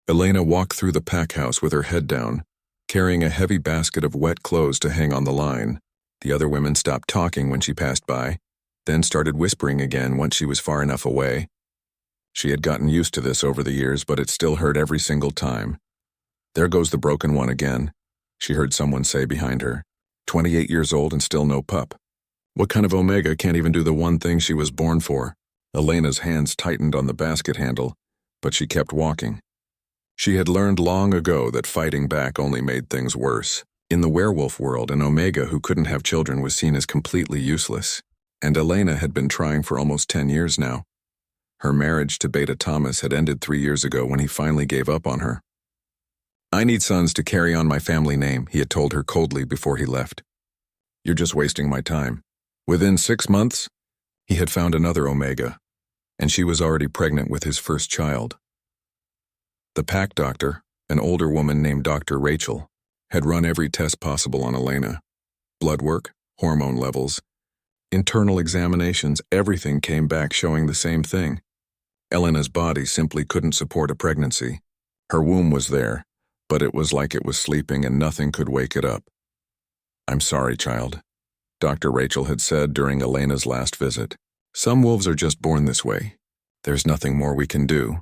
Elena walked through the pack house with her head down, carrying a heavy basket of wet clothes to hang on the line. The other women stopped talking when she passed by, then started whispering again once she was far enough away. She had gotten used to this over the years, but it still hurt every single time. "There goes the broken one again," she heard someone say behind her. 28 years old and still no pup. What kind of Omega can't even do the one thing she was born for? Elena's hands tightened on the basket handle, but she kept walking. She had learned long ago that fighting back only made things worse. In the werewolf world, an Omega who couldn't have children was seen as completely useless, and Elena had been trying for almost 10 years now. Her marriage to Beta Thomas had ended 3 years ago when he finally gave up on her. "I need sons to carry on my family name," he had told her coldly before he left. "You're just wasting my time." Within 6 months, he had found another Omega, and she was already pregnant with his first child. The pack doctor, an older woman named Dr. Rachel, had run every test possible on Elena. Blood work, hormone levels, internal examinations, everything came back showing the same thing. Elena's body simply couldn't support a pregnancy. Her womb was there, but it was like it was sleeping and nothing could wake it up. "I'm sorry, child," Dr. Rachel had said during Elena's last visit. "Some wolves are just born this way. There's nothing more we can do."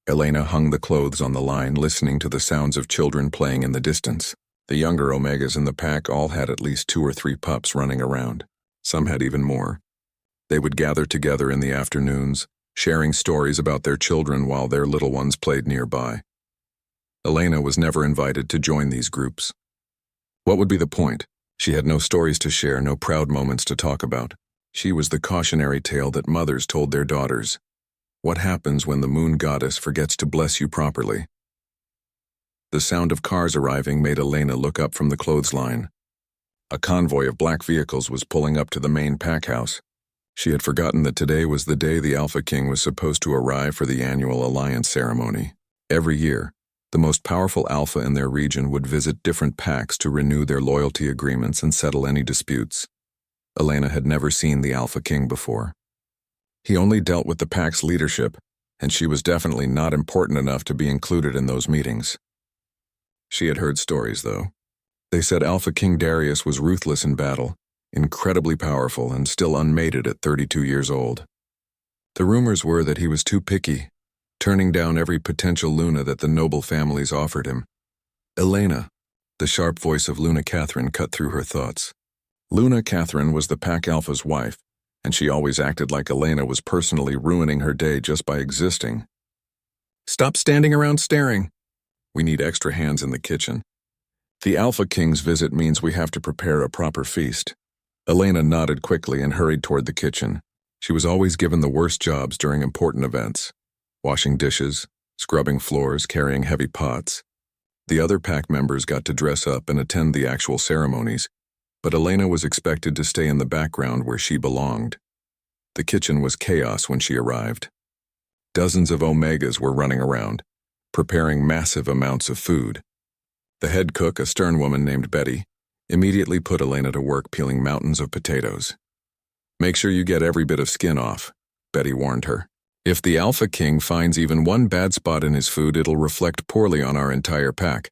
Elena hung the clothes on the line, listening to the sounds of children playing in the distance. The younger Omegas in the pack all had at least 2 or 3 pups running around. Some had even more. They would gather together in the afternoons, sharing stories about their children while their little ones played nearby. Elena was never invited to join these groups. What would be the point? She had no stories to share, no proud moments to talk about. She was the cautionary tale that mothers told their daughters. What happens when the moon goddess forgets to bless you properly? The sound of cars arriving made Elena look up from the clothesline. A convoy of black vehicles was pulling up to the main pack house. She had forgotten that today was the day the Alpha King was supposed to arrive for the annual alliance ceremony. Every year, the most powerful alpha in their region would visit different packs to renew their loyalty agreements and settle any disputes. Elena had never seen the Alpha King before. He only dealt with the pack's leadership, and she was definitely not important enough to be included in those meetings. She had heard stories, though. They said Alpha King Darius was ruthless in battle, incredibly powerful, and still unmated at 32 years old. The rumors were that he was too picky, turning down every potential Luna that the noble families offered him. Elena, the sharp voice of Luna Catherine cut through her thoughts. Luna Catherine was the pack alpha's wife, and she always acted like Elena was personally ruining her day just by existing. "Stop standing around staring. We need extra hands in the kitchen. The Alpha King's visit means we have to prepare a proper feast." Elena nodded quickly and hurried toward the kitchen. She was always given the worst jobs during important events: washing dishes, scrubbing floors, carrying heavy pots. The other pack members got to dress up and attend the actual ceremonies, but Elena was expected to stay in the background where she belonged. The kitchen was chaos when she arrived. Dozens of Omegas were running around, preparing massive amounts of food. The head cook, a stern woman named Betty, immediately put Elena to work peeling mountains of potatoes. "Make sure you get every bit of skin off," Betty warned her. "If the Alpha King finds even one bad spot in his food, it'll reflect poorly on our entire pack."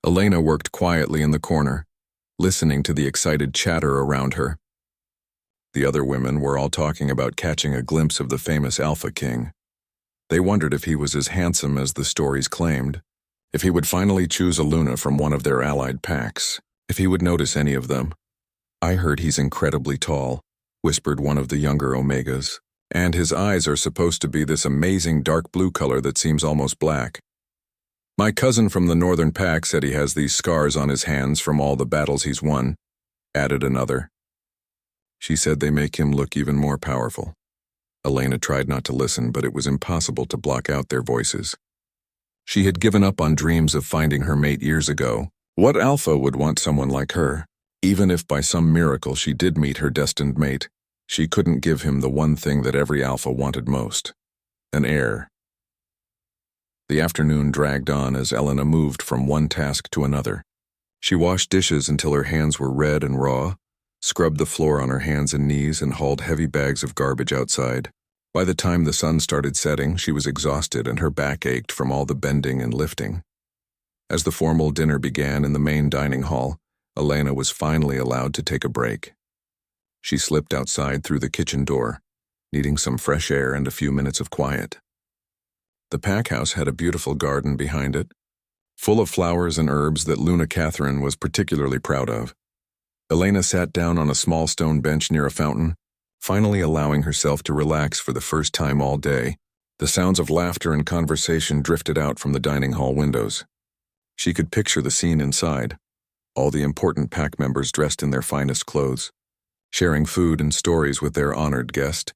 Elena worked quietly in the corner, listening to the excited chatter around her. The other women were all talking about catching a glimpse of the famous Alpha King. They wondered if he was as handsome as the stories claimed, if he would finally choose a Luna from one of their allied packs, if he would notice any of them. "I heard he's incredibly tall," whispered one of the younger Omegas, "and his eyes are supposed to be this amazing dark blue color that seems almost black. My cousin from the northern pack said he has these scars on his hands from all the battles he's won," added another. She said they make him look even more powerful. Elena tried not to listen, but it was impossible to block out their voices. She had given up on dreams of finding her mate years ago. What alpha would want someone like her? Even if by some miracle she did meet her destined mate, she couldn't give him the one thing that every alpha wanted most: an heir. The afternoon dragged on as Elena moved from one task to another. She washed dishes until her hands were red and raw, scrubbed the floor on her hands and knees, and hauled heavy bags of garbage outside. By the time the sun started setting, she was exhausted and her back ached from all the bending and lifting. As the formal dinner began in the main dining hall, Elena was finally allowed to take a break. She slipped outside through the kitchen door, needing some fresh air and a few minutes of quiet. The pack house had a beautiful garden behind it, full of flowers and herbs that Luna Catherine was particularly proud of. Elena sat down on a small stone bench near a fountain, finally allowing herself to relax for the first time all day. The sounds of laughter and conversation drifted out from the dining hall windows. She could picture the scene inside, all the important pack members dressed in their finest clothes, sharing food and stories with their honored guest.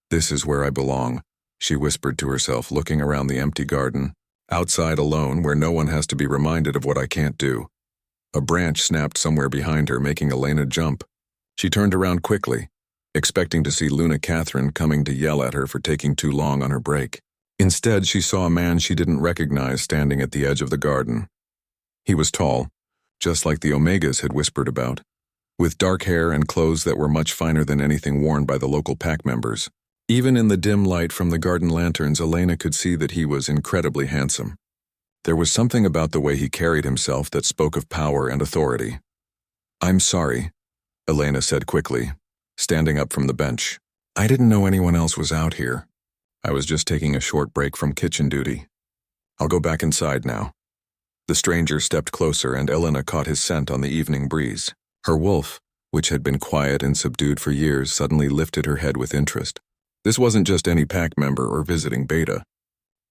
"This is where I belong," she whispered to herself, looking around the empty garden. "Outside alone, where no one has to be reminded of what I can't do." A branch snapped somewhere behind her, making Elena jump. She turned around quickly, expecting to see Luna Catherine coming to yell at her for taking too long on her break. Instead, she saw a man she didn't recognize standing at the edge of the garden. He was tall, just like the Omegas had whispered about, with dark hair and clothes that were much finer than anything worn by the local pack members. Even in the dim light from the garden lanterns, Elena could see that he was incredibly handsome. There was something about the way he carried himself that spoke of power and authority. "I'm sorry," Elena said quickly, standing up from the bench. "I didn't know anyone else was out here. I was just taking a short break from kitchen duty. I'll go back inside now." The stranger stepped closer and Elena caught his scent on the evening breeze. Her wolf, which had been quiet and subdued for years, suddenly lifted her head with interest. This wasn't just any pack member or visiting beta.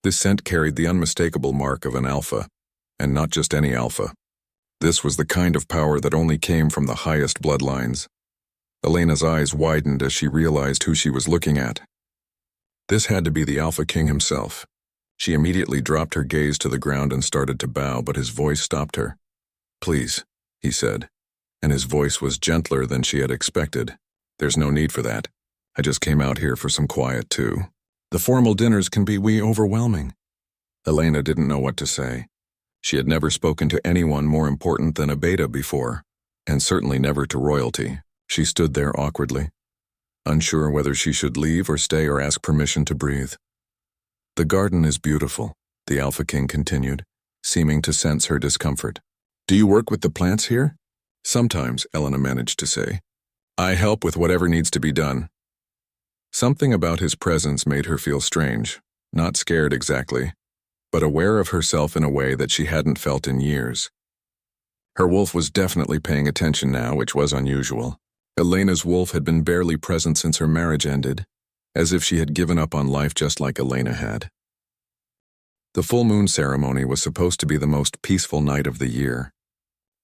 This scent carried the unmistakable mark of an alpha, and not just any alpha. This was the kind of power that only came from the highest bloodlines. Elena's eyes widened as she realized who she was looking at. This had to be the Alpha King himself. She immediately dropped her gaze to the ground and started to bow, but his voice stopped her. "Please," he said, and his voice was gentler than she had expected. "There's no need for that. I just came out here for some quiet too. The formal dinners can be overwhelming." Elena didn't know what to say. She had never spoken to anyone more important than a beta before, and certainly never to royalty. She stood there awkwardly, unsure whether she should leave or stay or ask permission to breathe. "The garden is beautiful," the Alpha King continued, seeming to sense her discomfort. "Do you work with the plants here?" "Sometimes," Elena managed to say. "I help with whatever needs to be done." Something about his presence made her feel strange, not scared exactly, but aware of herself in a way that she hadn't felt in years. Her wolf was definitely paying attention now, which was unusual. Elena's wolf had been barely present since her marriage ended, as if she had given up on life just like Elena had. The full moon ceremony was supposed to be the most peaceful night of the year.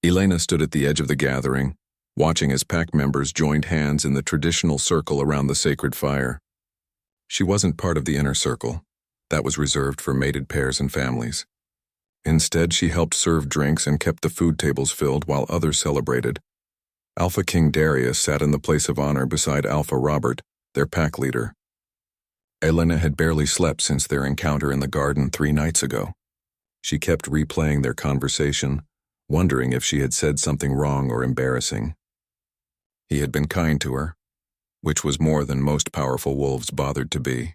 Elena stood at the edge of the gathering, watching as pack members joined hands in the traditional circle around the sacred fire. She wasn't part of the inner circle. That was reserved for mated pairs and families. Instead, she helped serve drinks and kept the food tables filled while others celebrated. Alpha King Darius sat in the place of honor beside Alpha Robert, their pack leader. Elena had barely slept since their encounter in the garden 3 nights ago. She kept replaying their conversation, wondering if she had said something wrong or embarrassing. He had been kind to her, which was more than most powerful wolves bothered to be.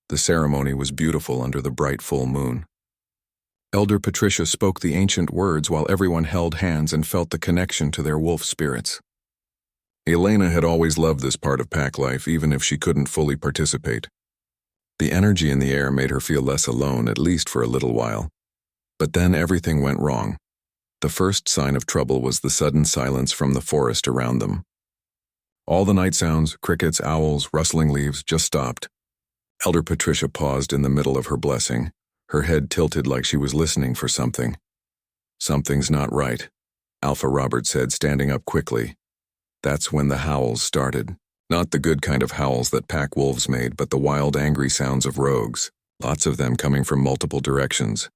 The ceremony was beautiful under the bright full moon. Elder Patricia spoke the ancient words while everyone held hands and felt the connection to their wolf spirits. Elena had always loved this part of pack life, even if she couldn't fully participate. The energy in the air made her feel less alone, at least for a little while. But then everything went wrong. The first sign of trouble was the sudden silence from the forest around them. All the night sounds, crickets, owls, rustling leaves, just stopped. Elder Patricia paused in the middle of her blessing, her head tilted like she was listening for something. "Something's not right," Alpha Robert said, standing up quickly. That's when the howls started. Not the good kind of howls that pack wolves made, but the wild, angry sounds of rogues, lots of them coming from multiple directions.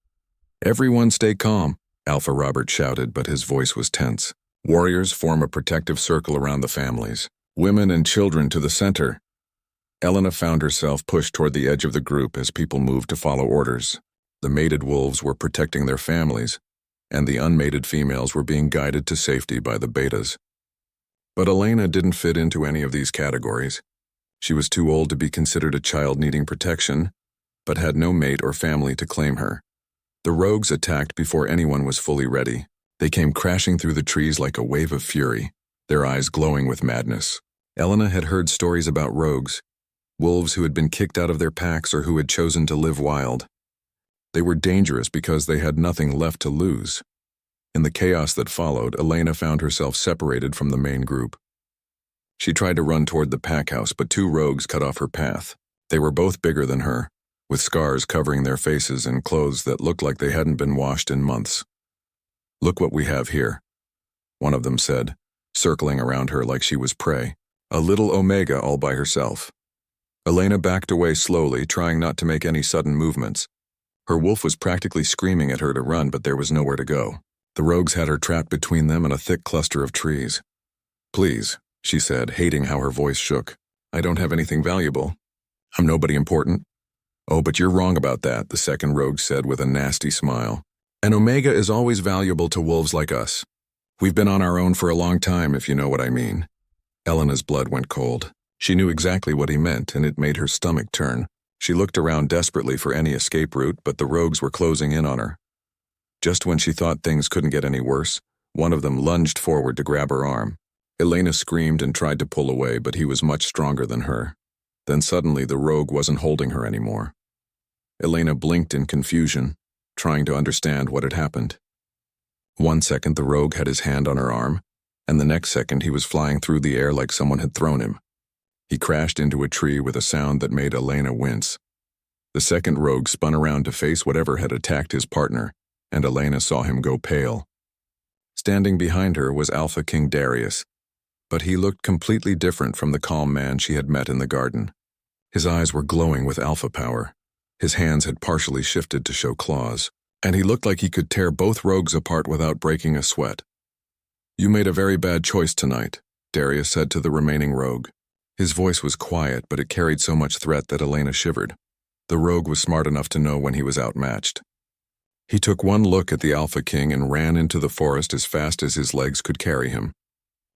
"Everyone stay calm," Alpha Robert shouted, but his voice was tense. "Warriors form a protective circle around the families. Women and children to the center." Elena found herself pushed toward the edge of the group as people moved to follow orders. The mated wolves were protecting their families, and the unmated females were being guided to safety by the betas. But Elena didn't fit into any of these categories. She was too old to be considered a child needing protection, but had no mate or family to claim her. The rogues attacked before anyone was fully ready. They came crashing through the trees like a wave of fury, their eyes glowing with madness. Elena had heard stories about rogues, wolves who had been kicked out of their packs or who had chosen to live wild. They were dangerous because they had nothing left to lose. In the chaos that followed, Elena found herself separated from the main group. She tried to run toward the pack house, but two rogues cut off her path. They were both bigger than her, with scars covering their faces and clothes that looked like they hadn't been washed in months. "Look what we have here," one of them said, circling around her like she was prey. "A little Omega all by herself." Elena backed away slowly, trying not to make any sudden movements. Her wolf was practically screaming at her to run, but there was nowhere to go. The rogues had her trapped between them and a thick cluster of trees. "Please," she said, hating how her voice shook. "I don't have anything valuable. I'm nobody important." "Oh, but you're wrong about that," the second rogue said with a nasty smile. "An Omega is always valuable to wolves like us. We've been on our own for a long time, if you know what I mean." Elena's blood went cold. She knew exactly what he meant, and it made her stomach turn. She looked around desperately for any escape route, but the rogues were closing in on her. Just when she thought things couldn't get any worse, one of them lunged forward to grab her arm. Elena screamed and tried to pull away, but he was much stronger than her. Then suddenly the rogue wasn't holding her anymore. Elena blinked in confusion, trying to understand what had happened. One second the rogue had his hand on her arm, and the next second he was flying through the air like someone had thrown him. He crashed into a tree with a sound that made Elena wince. The second rogue spun around to face whatever had attacked his partner, and Elena saw him go pale. Standing behind her was Alpha King Darius, but he looked completely different from the calm man she had met in the garden. His eyes were glowing with alpha power. His hands had partially shifted to show claws, and he looked like he could tear both rogues apart without breaking a sweat. "You made a very bad choice tonight," Darius said to the remaining rogue. His voice was quiet, but it carried so much threat that Elena shivered. The rogue was smart enough to know when he was outmatched. He took one look at the Alpha King and ran into the forest as fast as his legs could carry him.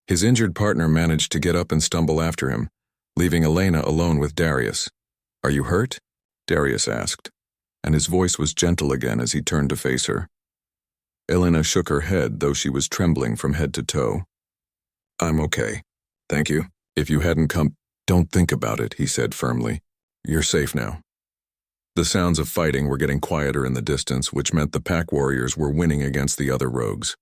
His injured partner managed to get up and stumble after him, leaving Elena alone with Darius. "Are you hurt?" Darius asked, and his voice was gentle again as he turned to face her. Elena shook her head, though she was trembling from head to toe. "I'm okay. Thank you. If you hadn't come—" "Don't think about it," he said firmly. "You're safe now." The sounds of fighting were getting quieter in the distance, which meant the pack warriors were winning against the other rogues.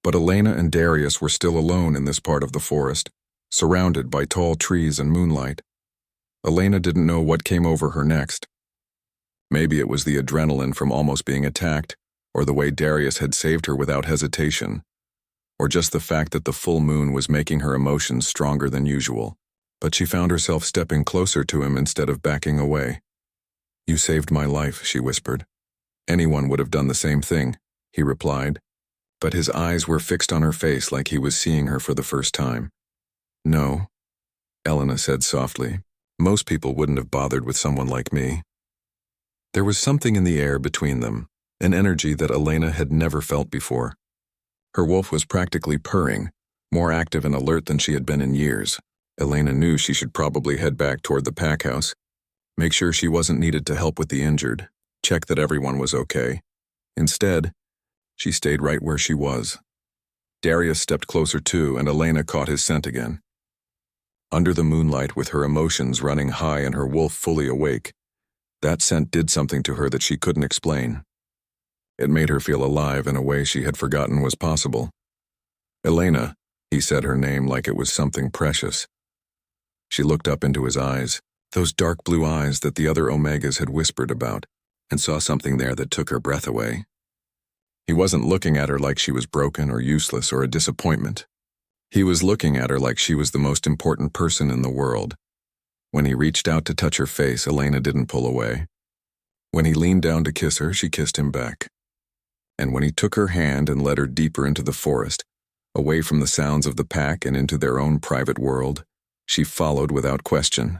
But Elena and Darius were still alone in this part of the forest, surrounded by tall trees and moonlight. Elena didn't know what came over her next. Maybe it was the adrenaline from almost being attacked, or the way Darius had saved her without hesitation, or just the fact that the full moon was making her emotions stronger than usual. But she found herself stepping closer to him instead of backing away. "You saved my life," she whispered. "Anyone would have done the same thing," he replied, but his eyes were fixed on her face like he was seeing her for the first time. "No," Elena said softly. "Most people wouldn't have bothered with someone like me." There was something in the air between them, an energy that Elena had never felt before. Her wolf was practically purring, more active and alert than she had been in years. Elena knew she should probably head back toward the pack house, make sure she wasn't needed to help with the injured, check that everyone was okay. Instead, she stayed right where she was. Darius stepped closer too, and Elena caught his scent again. Under the moonlight, with her emotions running high and her wolf fully awake, that scent did something to her that she couldn't explain. It made her feel alive in a way she had forgotten was possible. "Elena," he said her name like it was something precious. She looked up into his eyes, those dark blue eyes that the other Omegas had whispered about, and saw something there that took her breath away. He wasn't looking at her like she was broken or useless or a disappointment. He was looking at her like she was the most important person in the world. When he reached out to touch her face, Elena didn't pull away. When he leaned down to kiss her, she kissed him back. And when he took her hand and led her deeper into the forest, away from the sounds of the pack and into their own private world, she followed without question.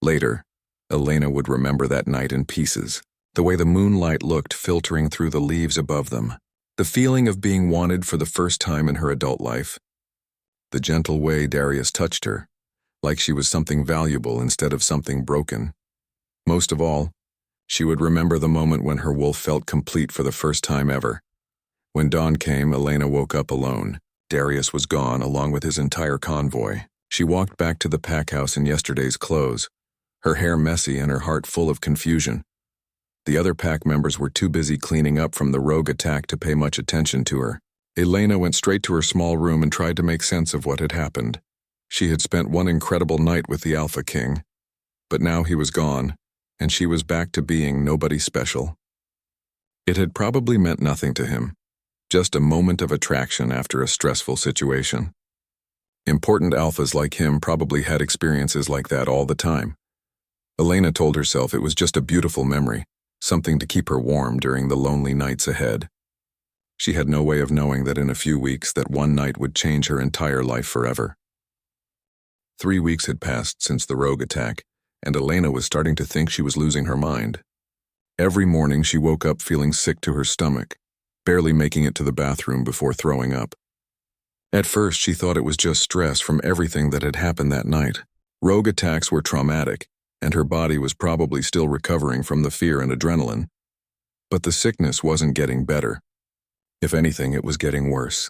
Later, Elena would remember that night in pieces, the way the moonlight looked filtering through the leaves above them, the feeling of being wanted for the first time in her adult life, the gentle way Darius touched her, like she was something valuable instead of something broken. Most of all, she would remember the moment when her wolf felt complete for the first time ever. When dawn came, Elena woke up alone. Darius was gone, along with his entire convoy. She walked back to the pack house in yesterday's clothes, her hair messy and her heart full of confusion. The other pack members were too busy cleaning up from the rogue attack to pay much attention to her. Elena went straight to her small room and tried to make sense of what had happened. She had spent one incredible night with the Alpha King, but now he was gone, and she was back to being nobody special. It had probably meant nothing to him, just a moment of attraction after a stressful situation. Important alphas like him probably had experiences like that all the time. Elena told herself it was just a beautiful memory, something to keep her warm during the lonely nights ahead. She had no way of knowing that in a few weeks that one night would change her entire life forever. 3 weeks had passed since the rogue attack, and Elena was starting to think she was losing her mind. Every morning she woke up feeling sick to her stomach, barely making it to the bathroom before throwing up. At first she thought it was just stress from everything that had happened that night. Rogue attacks were traumatic, and her body was probably still recovering from the fear and adrenaline. But the sickness wasn't getting better. If anything, it was getting worse.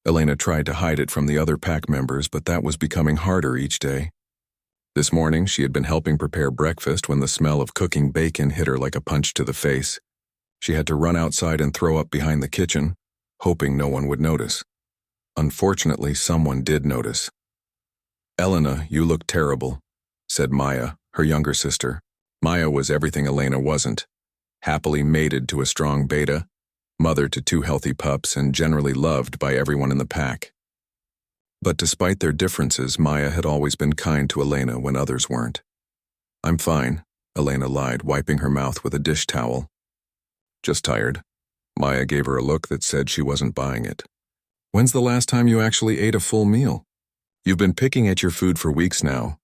Elena tried to hide it from the other pack members, but that was becoming harder each day. This morning, she had been helping prepare breakfast when the smell of cooking bacon hit her like a punch to the face. She had to run outside and throw up behind the kitchen, hoping no one would notice. Unfortunately, someone did notice. "Elena, you look terrible," said Maya, her younger sister. Maya was everything Elena wasn't. Happily mated to a strong beta, mother to 2 healthy pups, and generally loved by everyone in the pack. But despite their differences, Maya had always been kind to Elena when others weren't. "I'm fine," Elena lied, wiping her mouth with a dish towel. "Just tired." Maya gave her a look that said she wasn't buying it. "When's the last time you actually ate a full meal? You've been picking at your food for weeks now."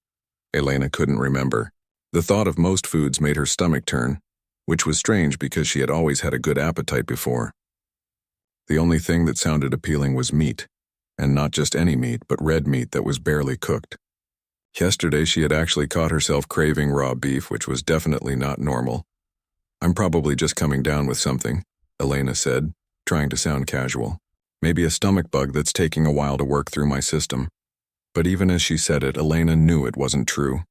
Elena couldn't remember. The thought of most foods made her stomach turn, which was strange because she had always had a good appetite before. The only thing that sounded appealing was meat, and not just any meat, but red meat that was barely cooked. Yesterday she had actually caught herself craving raw beef, which was definitely not normal. "I'm probably just coming down with something," Elena said, trying to sound casual. "Maybe a stomach bug that's taking a while to work through my system." But even as she said it, Elena knew it wasn't true.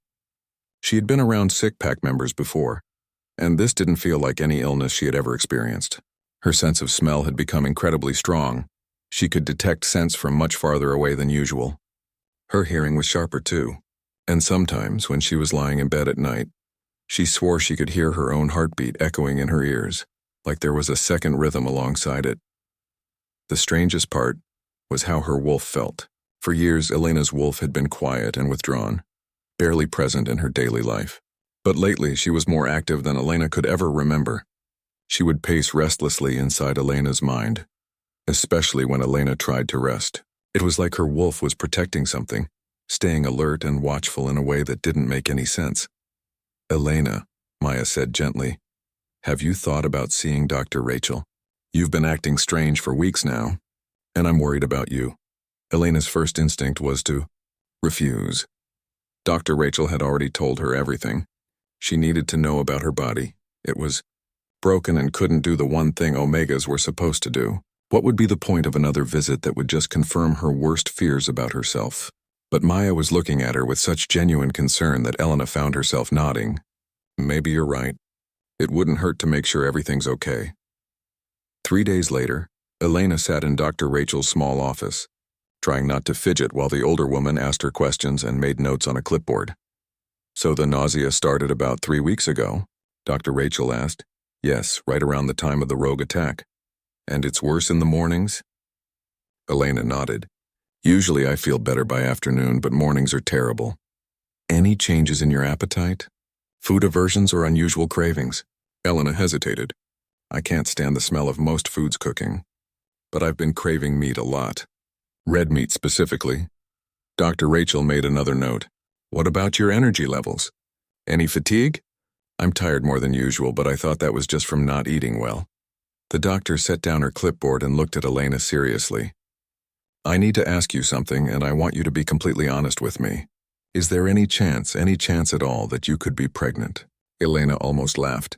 She had been around sick pack members before, and this didn't feel like any illness she had ever experienced. Her sense of smell had become incredibly strong. She could detect scents from much farther away than usual. Her hearing was sharper too, and sometimes, when she was lying in bed at night, she swore she could hear her own heartbeat echoing in her ears, like there was a second rhythm alongside it. The strangest part was how her wolf felt. For years, Elena's wolf had been quiet and withdrawn, barely present in her daily life. But lately, she was more active than Elena could ever remember. She would pace restlessly inside Elena's mind, especially when Elena tried to rest. It was like her wolf was protecting something, staying alert and watchful in a way that didn't make any sense. "Elena," Maya said gently, "have you thought about seeing Dr. Rachel? You've been acting strange for weeks now, and I'm worried about you." Elena's first instinct was to refuse. Dr. Rachel had already told her everything. She needed to know about her body. It was broken and couldn't do the one thing Omegas were supposed to do. What would be the point of another visit that would just confirm her worst fears about herself? But Maya was looking at her with such genuine concern that Elena found herself nodding. "Maybe you're right. It wouldn't hurt to make sure everything's okay." 3 days later, Elena sat in Dr. Rachel's small office, trying not to fidget while the older woman asked her questions and made notes on a clipboard. "So the nausea started about 3 weeks ago?" Dr. Rachel asked. "Yes, right around the time of the rogue attack." "And it's worse in the mornings?" Elena nodded. "Usually I feel better by afternoon, but mornings are terrible." "Any changes in your appetite? Food aversions or unusual cravings?" Elena hesitated. "I can't stand the smell of most foods cooking, but I've been craving meat a lot. Red meat specifically." Dr. Rachel made another note. "What about your energy levels? Any fatigue?" "I'm tired more than usual, but I thought that was just from not eating well." The doctor set down her clipboard and looked at Elena seriously. "I need to ask you something, and I want you to be completely honest with me. Is there any chance at all that you could be pregnant? Elena almost laughed.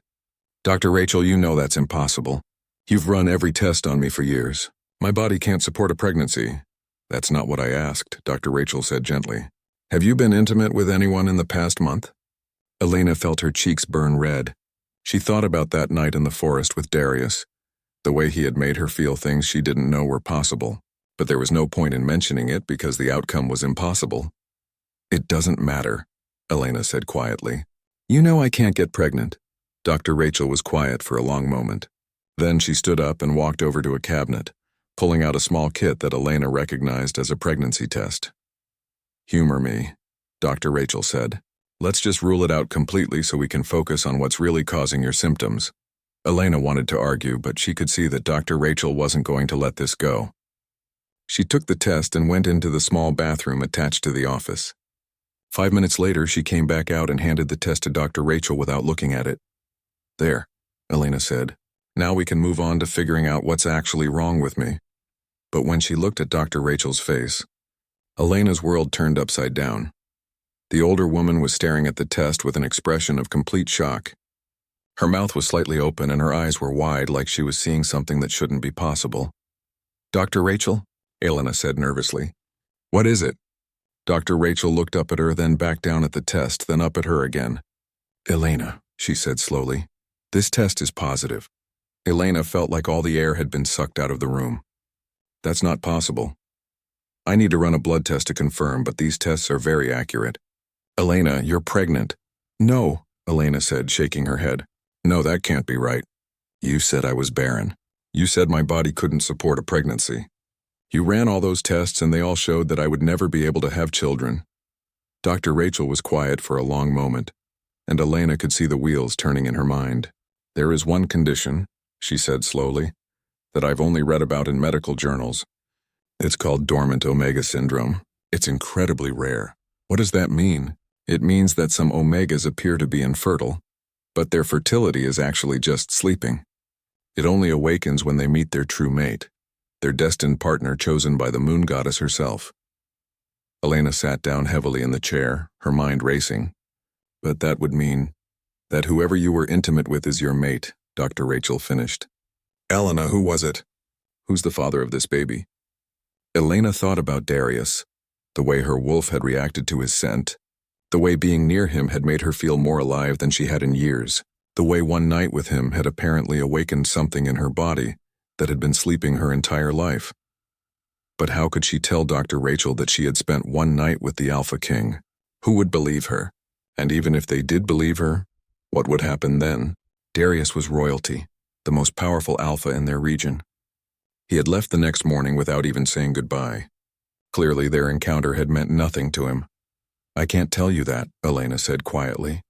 Dr. Rachel, you know that's impossible. You've run every test on me for years. My body can't support a pregnancy. That's not what I asked, Dr. Rachel said gently. Have you been intimate with anyone in the past month? Elena felt her cheeks burn red. She thought about that night in the forest with Darius, the way he had made her feel things she didn't know were possible. But there was no point in mentioning it because the outcome was impossible. It doesn't matter, Elena said quietly. You know I can't get pregnant. Dr. Rachel was quiet for a long moment. Then she stood up and walked over to a cabinet, pulling out a small kit that Elena recognized as a pregnancy test. Humor me, Dr. Rachel said. Let's just rule it out completely so we can focus on what's really causing your symptoms. Elena wanted to argue, but she could see that Dr. Rachel wasn't going to let this go. She took the test and went into the small bathroom attached to the office. 5 minutes later, she came back out and handed the test to Dr. Rachel without looking at it. There, Elena said. Now we can move on to figuring out what's actually wrong with me. But when she looked at Dr. Rachel's face, Elena's world turned upside down. The older woman was staring at the test with an expression of complete shock. Her mouth was slightly open and her eyes were wide, like she was seeing something that shouldn't be possible. Dr. Rachel? Elena said nervously. What is it? Dr. Rachel looked up at her, then back down at the test, then up at her again. Elena, she said slowly. This test is positive. Elena felt like all the air had been sucked out of the room. That's not possible. I need to run a blood test to confirm, but these tests are very accurate. Elena, you're pregnant. No, Elena said, shaking her head. No, that can't be right. You said I was barren. You said my body couldn't support a pregnancy. You ran all those tests and they all showed that I would never be able to have children. Dr. Rachel was quiet for a long moment, and Elena could see the wheels turning in her mind. There is one condition, she said slowly, that I've only read about in medical journals. It's called dormant omega syndrome. It's incredibly rare. What does that mean? It means that some omegas appear to be infertile, but their fertility is actually just sleeping. It only awakens when they meet their true mate, their destined partner chosen by the moon goddess herself. Elena sat down heavily in the chair, her mind racing. But that would mean that whoever you were intimate with is your mate, Dr. Rachel finished. Elena, who was it? Who's the father of this baby? Elena thought about Darius, the way her wolf had reacted to his scent, the way being near him had made her feel more alive than she had in years, the way one night with him had apparently awakened something in her body that had been sleeping her entire life. But how could she tell Dr. Rachel that she had spent one night with the Alpha King? Who would believe her? And even if they did believe her, what would happen then? Darius was royalty, the most powerful alpha in their region. He had left the next morning without even saying goodbye. Clearly their encounter had meant nothing to him. I can't tell you that, Elena said quietly.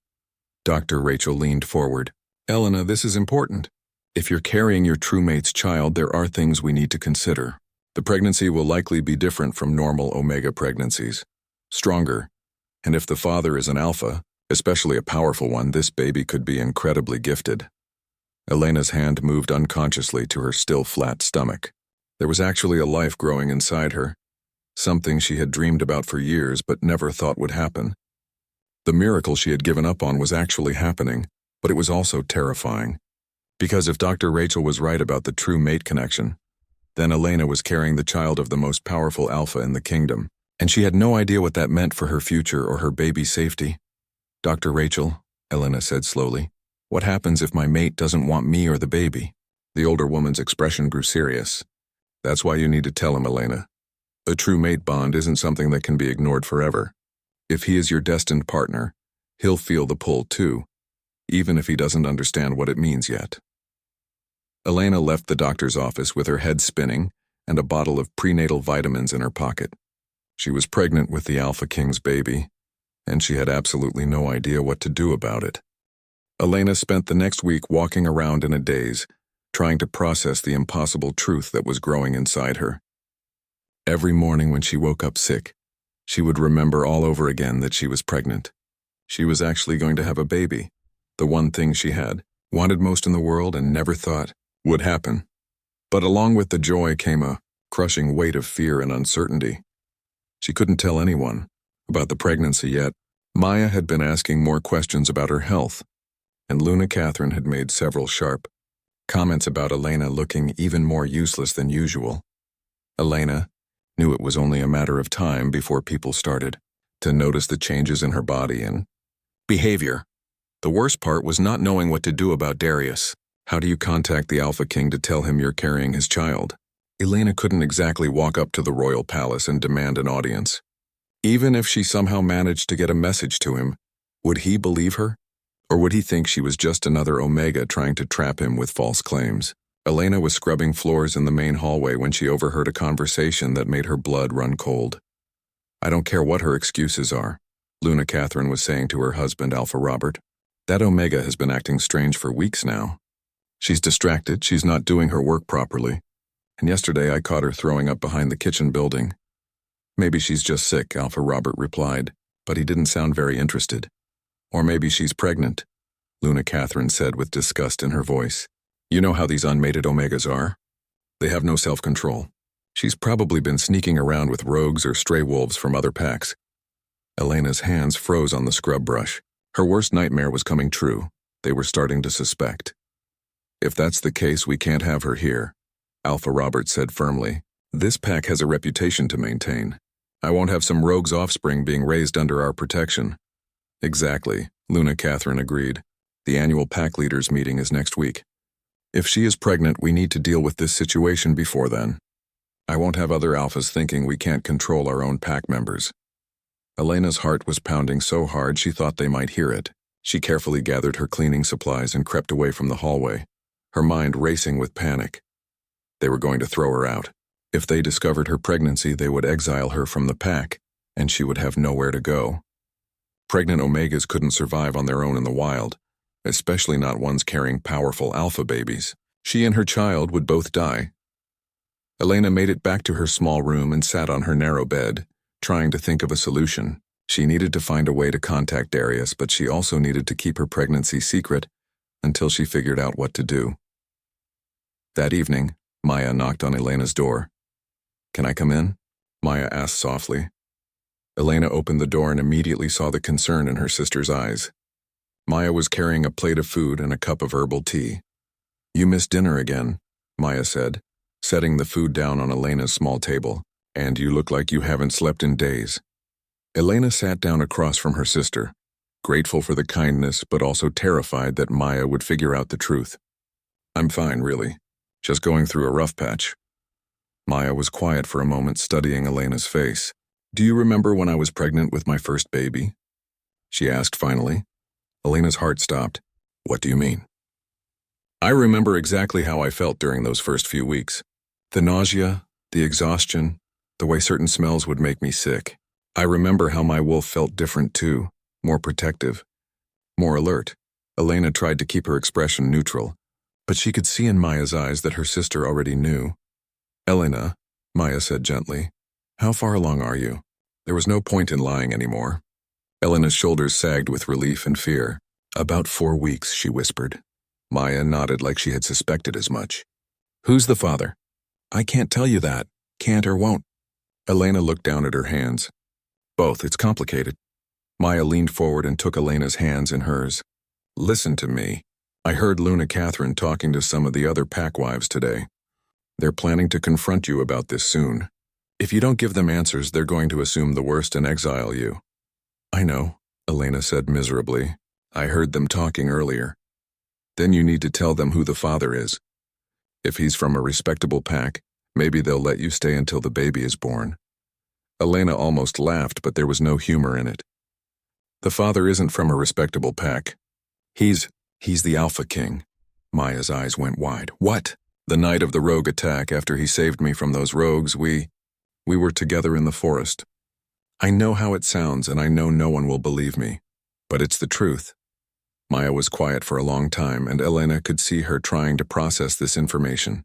Dr. Rachel leaned forward. Elena, this is important. If you're carrying your true mate's child, there are things we need to consider. The pregnancy will likely be different from normal omega pregnancies. Stronger. And if the father is an alpha, especially a powerful one, this baby could be incredibly gifted. Elena's hand moved unconsciously to her still flat stomach. There was actually a life growing inside her, something she had dreamed about for years but never thought would happen. The miracle she had given up on was actually happening, but it was also terrifying. Because if Dr. Rachel was right about the true mate connection, then Elena was carrying the child of the most powerful alpha in the kingdom, and she had no idea what that meant for her future or her baby's safety. Dr. Rachel, Elena said slowly, what happens if my mate doesn't want me or the baby? The older woman's expression grew serious. That's why you need to tell him, Elena. A true mate bond isn't something that can be ignored forever. If he is your destined partner, he'll feel the pull too, even if he doesn't understand what it means yet. Elena left the doctor's office with her head spinning and a bottle of prenatal vitamins in her pocket. She was pregnant with the Alpha King's baby, and she had absolutely no idea what to do about it. Elena spent the next week walking around in a daze, trying to process the impossible truth that was growing inside her. Every morning when she woke up sick, she would remember all over again that she was pregnant. She was actually going to have a baby, the one thing she had wanted most in the world and never thought would happen. But along with the joy came a crushing weight of fear and uncertainty. She couldn't tell anyone, about the pregnancy yet. Maya had been asking more questions about her health, and Luna Catherine had made several sharp comments about Elena looking even more useless than usual. Elena knew it was only a matter of time before people started to notice the changes in her body and behavior. The worst part was not knowing what to do about Darius. How do you contact the Alpha King to tell him you're carrying his child? Elena couldn't exactly walk up to the royal palace and demand an audience. Even if she somehow managed to get a message to him, would he believe her? Or would he think she was just another Omega trying to trap him with false claims? Elena was scrubbing floors in the main hallway when she overheard a conversation that made her blood run cold. I don't care what her excuses are, Luna Catherine was saying to her husband, Alpha Robert. That Omega has been acting strange for weeks now. She's distracted, she's not doing her work properly. And yesterday I caught her throwing up behind the kitchen building. Maybe she's just sick, Alpha Robert replied, but he didn't sound very interested. Or maybe she's pregnant, Luna Catherine said with disgust in her voice. You know how these unmated Omegas are? They have no self-control. She's probably been sneaking around with rogues or stray wolves from other packs. Elena's hands froze on the scrub brush. Her worst nightmare was coming true. They were starting to suspect. If that's the case, we can't have her here, Alpha Robert said firmly. This pack has a reputation to maintain. I won't have some rogue's offspring being raised under our protection. Exactly, Luna Catherine agreed. The annual pack leaders meeting is next week. If she is pregnant, we need to deal with this situation before then. I won't have other alphas thinking we can't control our own pack members. Elena's heart was pounding so hard she thought they might hear it. She carefully gathered her cleaning supplies and crept away from the hallway, her mind racing with panic. They were going to throw her out. If they discovered her pregnancy, they would exile her from the pack, and she would have nowhere to go. Pregnant Omegas couldn't survive on their own in the wild, especially not ones carrying powerful alpha babies. She and her child would both die. Elena made it back to her small room and sat on her narrow bed, trying to think of a solution. She needed to find a way to contact Darius, but she also needed to keep her pregnancy secret until she figured out what to do. That evening, Maya knocked on Elena's door. Can I come in? Maya asked softly. Elena opened the door and immediately saw the concern in her sister's eyes. Maya was carrying a plate of food and a cup of herbal tea. You missed dinner again, Maya said, setting the food down on Elena's small table, and you look like you haven't slept in days. Elena sat down across from her sister, grateful for the kindness but also terrified that Maya would figure out the truth. I'm fine, really. Just going through a rough patch. Maya was quiet for a moment, studying Elena's face. Do you remember when I was pregnant with my first baby? She asked finally. Elena's heart stopped. What do you mean? I remember exactly how I felt during those first few weeks. The nausea, the exhaustion, the way certain smells would make me sick. I remember how my wolf felt different too, more protective, more alert. Elena tried to keep her expression neutral, but she could see in Maya's eyes that her sister already knew. Elena, Maya said gently, how far along are you? There was no point in lying anymore. Elena's shoulders sagged with relief and fear. About 4 weeks, she whispered. Maya nodded like she had suspected as much. Who's the father? I can't tell you that. Can't or won't. Elena looked down at her hands. Both, it's complicated. Maya leaned forward and took Elena's hands in hers. Listen to me. I heard Luna Catherine talking to some of the other packwives today. They're planning to confront you about this soon. If you don't give them answers, they're going to assume the worst and exile you. I know, Elena said miserably. I heard them talking earlier. Then you need to tell them who the father is. If he's from a respectable pack, maybe they'll let you stay until the baby is born. Elena almost laughed, but there was no humor in it. The father isn't from a respectable pack. He's the Alpha King. Maya's eyes went wide. What? The night of the rogue attack, after he saved me from those rogues, we were together in the forest. I know how it sounds, and I know no one will believe me, but it's the truth. Maya was quiet for a long time, and Elena could see her trying to process this information.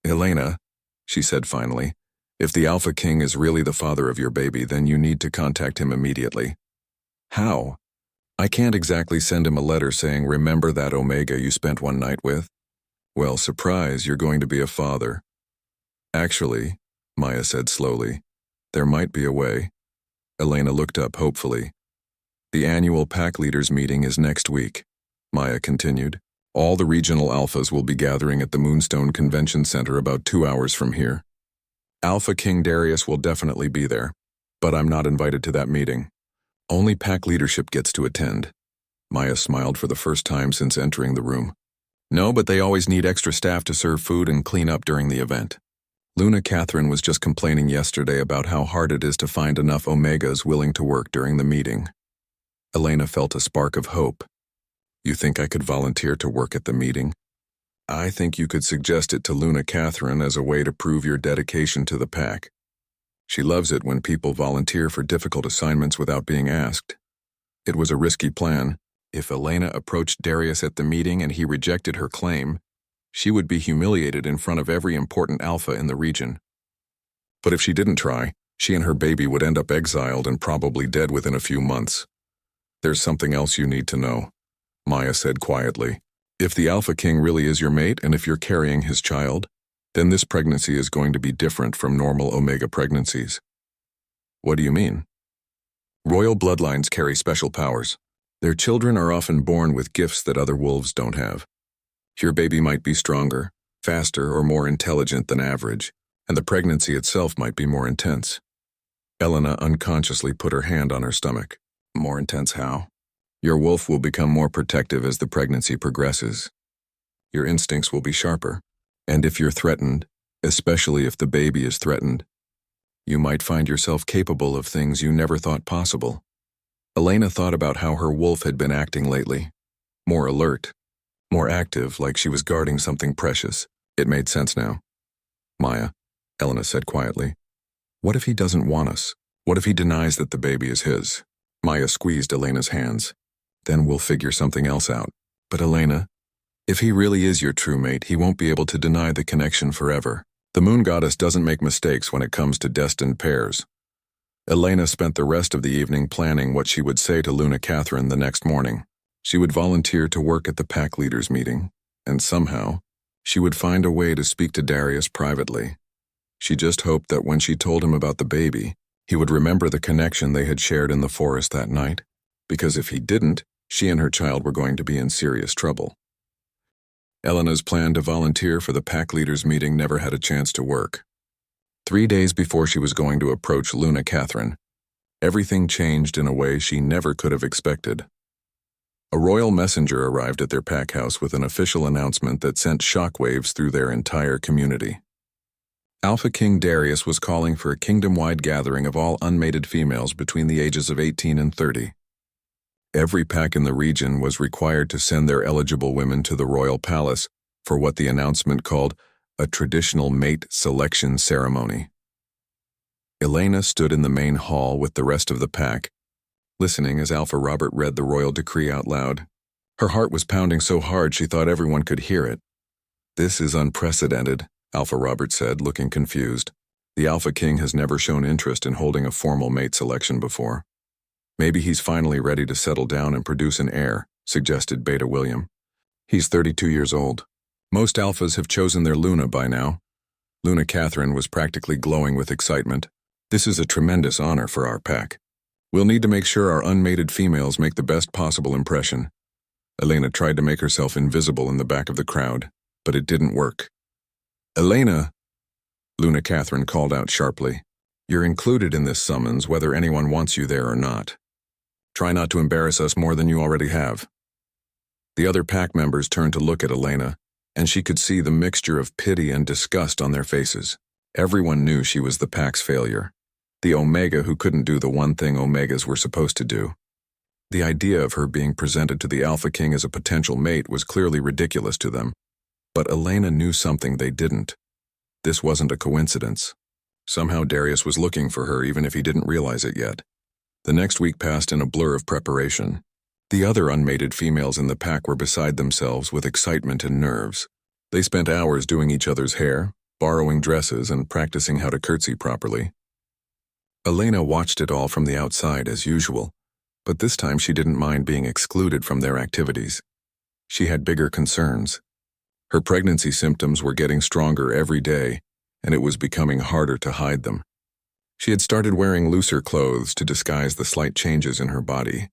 Elena, she said finally, if the Alpha King is really the father of your baby, then you need to contact him immediately. How? I can't exactly send him a letter saying, remember that Omega you spent one night with? Well, surprise, you're going to be a father. Actually, Maya said slowly, there might be a way. Elena looked up hopefully. The annual pack leaders meeting is next week, Maya continued. All the regional alphas will be gathering at the Moonstone Convention Center about 2 hours from here. Alpha King Darius will definitely be there, but I'm not invited to that meeting. Only pack leadership gets to attend. Maya smiled for the first time since entering the room. No, but they always need extra staff to serve food and clean up during the event. Luna Catherine was just complaining yesterday about how hard it is to find enough Omegas willing to work during the meeting. Elena felt a spark of hope. You think I could volunteer to work at the meeting? I think you could suggest it to Luna Catherine as a way to prove your dedication to the pack. She loves it when people volunteer for difficult assignments without being asked. It was a risky plan. If Elena approached Darius at the meeting and he rejected her claim, she would be humiliated in front of every important alpha in the region. But if she didn't try, she and her baby would end up exiled and probably dead within a few months. There's something else you need to know, Maya said quietly. If the Alpha King really is your mate and if you're carrying his child, then this pregnancy is going to be different from normal Omega pregnancies. What do you mean? Royal bloodlines carry special powers. Their children are often born with gifts that other wolves don't have. Your baby might be stronger, faster, or more intelligent than average, and the pregnancy itself might be more intense. Elena unconsciously put her hand on her stomach. More intense how? Your wolf will become more protective as the pregnancy progresses. Your instincts will be sharper, and if you're threatened, especially if the baby is threatened, you might find yourself capable of things you never thought possible. Elena thought about how her wolf had been acting lately. More alert, more active, like she was guarding something precious. It made sense now. Maya, Elena said quietly, what if he doesn't want us? What if he denies that the baby is his? Maya squeezed Elena's hands. Then we'll figure something else out. But Elena, if he really is your true mate, he won't be able to deny the connection forever. The moon goddess doesn't make mistakes when it comes to destined pairs. Elena spent the rest of the evening planning what she would say to Luna Catherine the next morning. She would volunteer to work at the pack leaders meeting, and somehow, she would find a way to speak to Darius privately. She just hoped that when she told him about the baby, he would remember the connection they had shared in the forest that night, because if he didn't, she and her child were going to be in serious trouble. Elena's plan to volunteer for the pack leaders meeting never had a chance to work. 3 days before she was going to approach Luna Catherine, everything changed in a way she never could have expected. A royal messenger arrived at their pack house with an official announcement that sent shockwaves through their entire community. Alpha King Darius was calling for a kingdom-wide gathering of all unmated females between the ages of 18 and 30. Every pack in the region was required to send their eligible women to the royal palace for what the announcement called a traditional mate selection ceremony. Elena stood in the main hall with the rest of the pack, listening as Alpha Robert read the royal decree out loud. Her heart was pounding so hard she thought everyone could hear it. This is unprecedented, Alpha Robert said, looking confused. The Alpha King has never shown interest in holding a formal mate selection before. Maybe he's finally ready to settle down and produce an heir, suggested Beta William. He's 32 years old. Most alphas have chosen their Luna by now. Luna Catherine was practically glowing with excitement. This is a tremendous honor for our pack. We'll need to make sure our unmated females make the best possible impression. Elena tried to make herself invisible in the back of the crowd, but it didn't work. Elena, Luna Catherine called out sharply. You're included in this summons whether anyone wants you there or not. Try not to embarrass us more than you already have. The other pack members turned to look at Elena, and she could see the mixture of pity and disgust on their faces. Everyone knew she was the pack's failure, the Omega who couldn't do the one thing Omegas were supposed to do. The idea of her being presented to the Alpha King as a potential mate was clearly ridiculous to them, but Elena knew something they didn't. This wasn't a coincidence. Somehow Darius was looking for her even if he didn't realize it yet. The next week passed in a blur of preparation. The other unmated females in the pack were beside themselves with excitement and nerves. They spent hours doing each other's hair, borrowing dresses, and practicing how to curtsy properly. Elena watched it all from the outside as usual, but this time she didn't mind being excluded from their activities. She had bigger concerns. Her pregnancy symptoms were getting stronger every day, and it was becoming harder to hide them. She had started wearing looser clothes to disguise the slight changes in her body,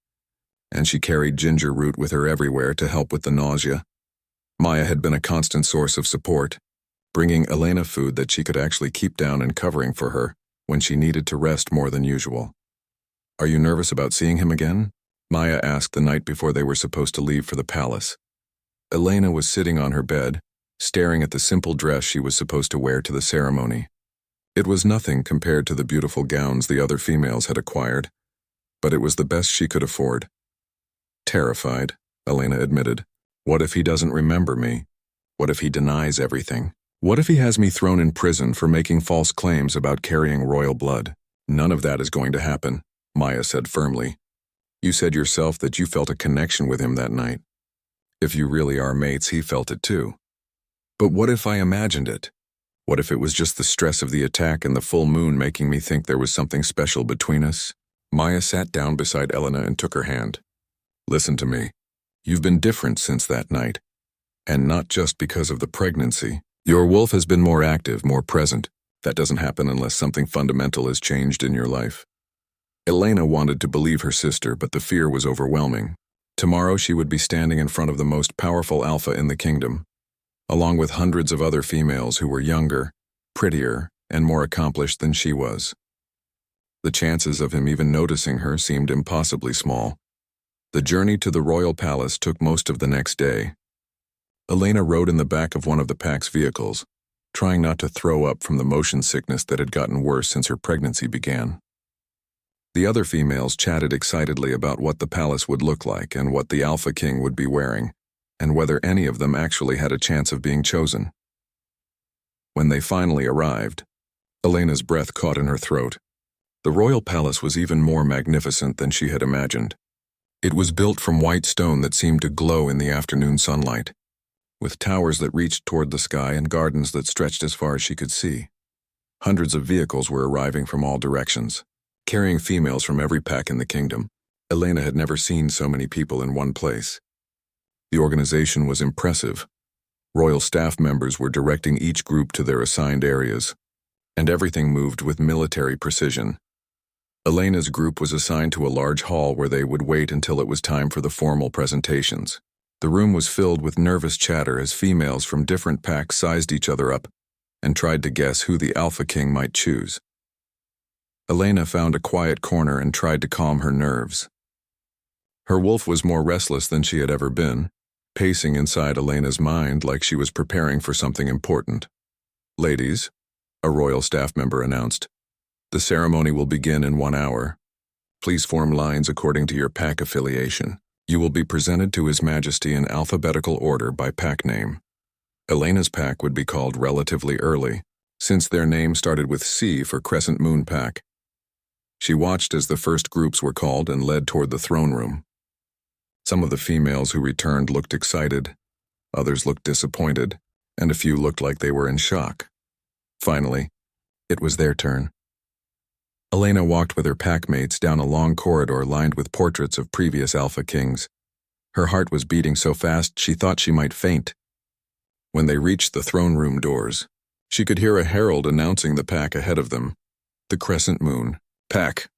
and she carried ginger root with her everywhere to help with the nausea. Maya had been a constant source of support, bringing Elena food that she could actually keep down and covering for her when she needed to rest more than usual. "Are you nervous about seeing him again?" Maya asked the night before they were supposed to leave for the palace. Elena was sitting on her bed, staring at the simple dress she was supposed to wear to the ceremony. It was nothing compared to the beautiful gowns the other females had acquired, but it was the best she could afford. "Terrified," Elena admitted. "What if he doesn't remember me? What if he denies everything? What if he has me thrown in prison for making false claims about carrying royal blood?" "None of that is going to happen," Maya said firmly. "You said yourself that you felt a connection with him that night. If you really are mates, he felt it too." "But what if I imagined it? What if it was just the stress of the attack and the full moon making me think there was something special between us?" Maya sat down beside Elena and took her hand. "Listen to me. You've been different since that night. And not just because of the pregnancy. Your wolf has been more active, more present. That doesn't happen unless something fundamental has changed in your life." Elena wanted to believe her sister, but the fear was overwhelming. Tomorrow she would be standing in front of the most powerful alpha in the kingdom, along with hundreds of other females who were younger, prettier, and more accomplished than she was. The chances of him even noticing her seemed impossibly small. The journey to the royal palace took most of the next day. Elena rode in the back of one of the pack's vehicles, trying not to throw up from the motion sickness that had gotten worse since her pregnancy began. The other females chatted excitedly about what the palace would look like and what the Alpha King would be wearing, and whether any of them actually had a chance of being chosen. When they finally arrived, Elena's breath caught in her throat. The royal palace was even more magnificent than she had imagined. It was built from white stone that seemed to glow in the afternoon sunlight, with towers that reached toward the sky and gardens that stretched as far as she could see. Hundreds of vehicles were arriving from all directions, carrying females from every pack in the kingdom. Elena had never seen so many people in one place. The organization was impressive. Royal staff members were directing each group to their assigned areas, and everything moved with military precision. Elena's group was assigned to a large hall where they would wait until it was time for the formal presentations. The room was filled with nervous chatter as females from different packs sized each other up and tried to guess who the Alpha King might choose. Elena found a quiet corner and tried to calm her nerves. Her wolf was more restless than she had ever been, pacing inside Elena's mind like she was preparing for something important. "Ladies," a royal staff member announced, "the ceremony will begin in 1 hour. Please form lines according to your pack affiliation. You will be presented to His Majesty in alphabetical order by pack name." Elena's pack would be called relatively early, since their name started with C for Crescent Moon Pack. She watched as the first groups were called and led toward the throne room. Some of the females who returned looked excited, others looked disappointed, and a few looked like they were in shock. Finally, it was their turn. Elena walked with her packmates down a long corridor lined with portraits of previous Alpha Kings. Her heart was beating so fast she thought she might faint. When they reached the throne room doors, she could hear a herald announcing the pack ahead of them. "The Crescent Moon Pack,"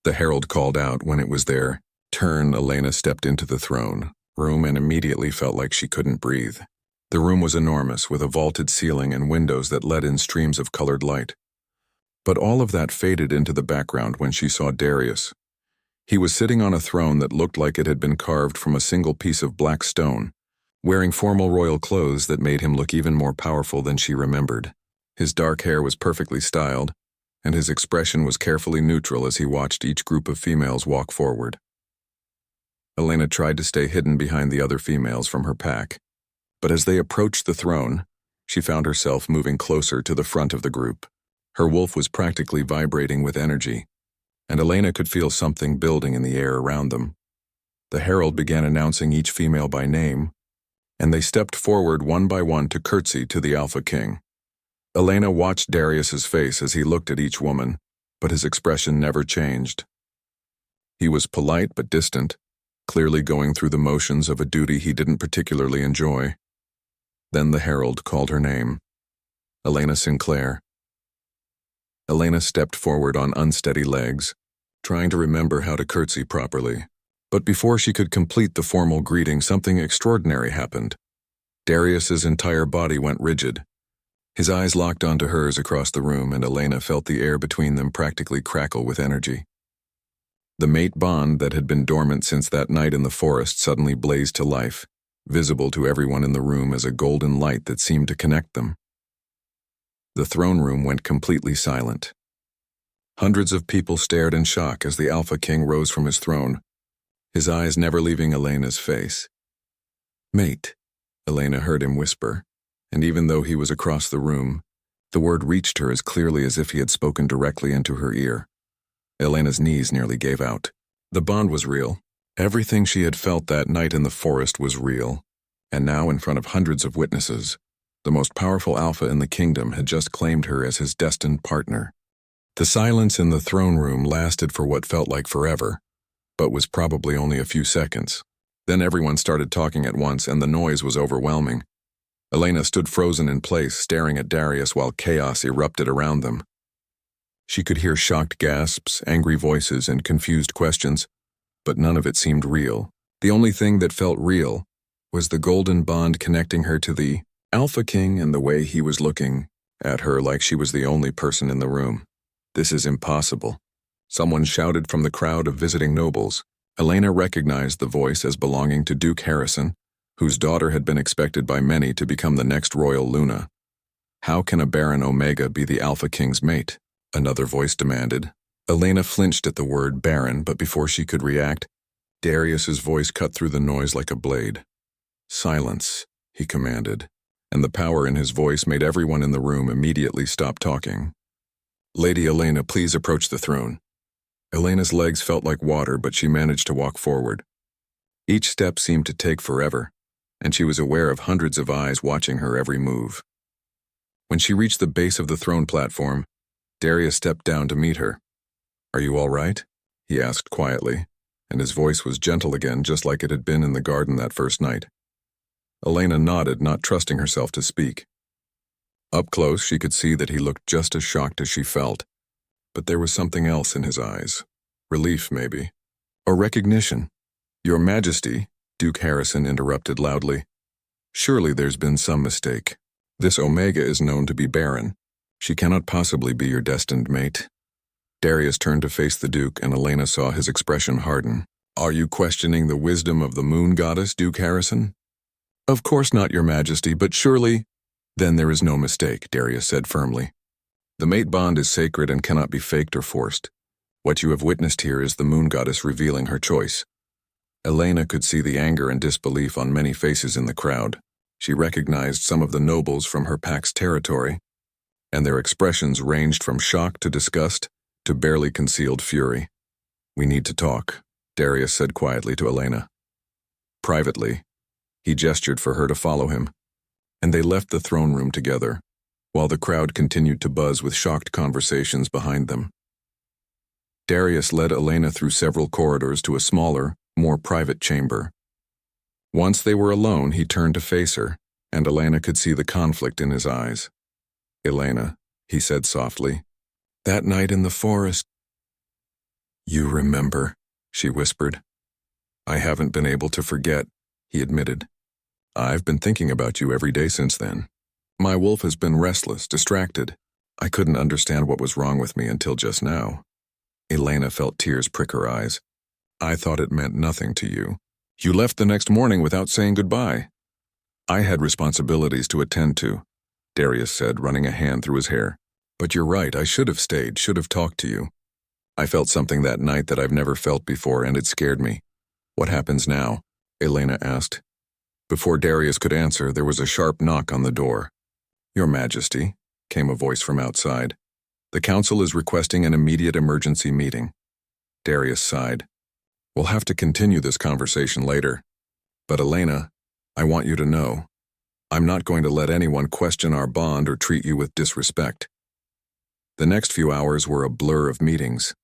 the herald called out when it was their turn. Elena stepped into the throne room and immediately felt like she couldn't breathe. The room was enormous, with a vaulted ceiling and windows that let in streams of colored light. But all of that faded into the background when she saw Darius. He was sitting on a throne that looked like it had been carved from a single piece of black stone, wearing formal royal clothes that made him look even more powerful than she remembered. His dark hair was perfectly styled, and his expression was carefully neutral as he watched each group of females walk forward. Elena tried to stay hidden behind the other females from her pack, but as they approached the throne, she found herself moving closer to the front of the group. Her wolf was practically vibrating with energy, and Elena could feel something building in the air around them. The herald began announcing each female by name, and they stepped forward one by one to curtsy to the Alpha King. Elena watched Darius's face as he looked at each woman, but his expression never changed. He was polite but distant, clearly going through the motions of a duty he didn't particularly enjoy. Then the herald called her name. Elena Sinclair. Elena stepped forward on unsteady legs, trying to remember how to curtsy properly. But before she could complete the formal greeting, something extraordinary happened. Darius's entire body went rigid. His eyes locked onto hers across the room, and Elena felt the air between them practically crackle with energy. The mate bond that had been dormant since that night in the forest suddenly blazed to life, visible to everyone in the room as a golden light that seemed to connect them. The throne room went completely silent. Hundreds of people stared in shock as the Alpha King rose from his throne, his eyes never leaving Elena's face. "Mate," Elena heard him whisper, and even though he was across the room, the word reached her as clearly as if he had spoken directly into her ear. Elena's knees nearly gave out. The bond was real. Everything she had felt that night in the forest was real, and now in front of hundreds of witnesses, the most powerful alpha in the kingdom had just claimed her as his destined partner. The silence in the throne room lasted for what felt like forever, but was probably only a few seconds. Then everyone started talking at once, and the noise was overwhelming. Elena stood frozen in place, staring at Darius while chaos erupted around them. She could hear shocked gasps, angry voices, and confused questions, but none of it seemed real. The only thing that felt real was the golden bond connecting her to the Alpha King and the way he was looking at her like she was the only person in the room. "This is impossible," someone shouted from the crowd of visiting nobles. Elena recognized the voice as belonging to Duke Harrison, whose daughter had been expected by many to become the next royal Luna. "How can a Barren Omega be the Alpha King's mate?" another voice demanded. Elena flinched at the word Barren, but before she could react, Darius's voice cut through the noise like a blade. "Silence," he commanded, and the power in his voice made everyone in the room immediately stop talking. "Lady Elena, please approach the throne." Elena's legs felt like water, but she managed to walk forward. Each step seemed to take forever, and she was aware of hundreds of eyes watching her every move. When she reached the base of the throne platform, Darius stepped down to meet her. "Are you all right?" he asked quietly, and his voice was gentle again, just like it had been in the garden that first night. Elena nodded, not trusting herself to speak. Up close, she could see that he looked just as shocked as she felt, but there was something else in his eyes. Relief, maybe. Or recognition. "Your Majesty," Duke Harrison interrupted loudly. "Surely there's been some mistake. This Omega is known to be barren. She cannot possibly be your destined mate." Darius turned to face the Duke, and Elena saw his expression harden. "Are you questioning the wisdom of the moon goddess, Duke Harrison?" "Of course not, Your Majesty, but surely—" "Then there is no mistake," Darius said firmly. "The mate bond is sacred and cannot be faked or forced. What you have witnessed here is the moon goddess revealing her choice." Elena could see the anger and disbelief on many faces in the crowd. She recognized some of the nobles from her pack's territory, and their expressions ranged from shock to disgust to barely concealed fury. "We need to talk," Darius said quietly to Elena. Privately, he gestured for her to follow him, and they left the throne room together, while the crowd continued to buzz with shocked conversations behind them. Darius led Elena through several corridors to a smaller, more private chamber. Once they were alone, he turned to face her, and Elena could see the conflict in his eyes. "Elena," he said softly, "that night in the forest—" "You remember," she whispered. "I haven't been able to forget," he admitted. "I've been thinking about you every day since then. My wolf has been restless, distracted. I couldn't understand what was wrong with me until just now." Elena felt tears prick her eyes. "I thought it meant nothing to you. You left the next morning without saying goodbye." "I had responsibilities to attend to," Darius said, running a hand through his hair. "But you're right, I should have stayed, should have talked to you. I felt something that night that I've never felt before, and it scared me." "What happens now?" Elena asked. Before Darius could answer, there was a sharp knock on the door. "Your Majesty," came a voice from outside. "The council is requesting an immediate emergency meeting." Darius sighed. "We'll have to continue this conversation later. But Elena, I want you to know, I'm not going to let anyone question our bond or treat you with disrespect." The next few hours were a blur of meetings,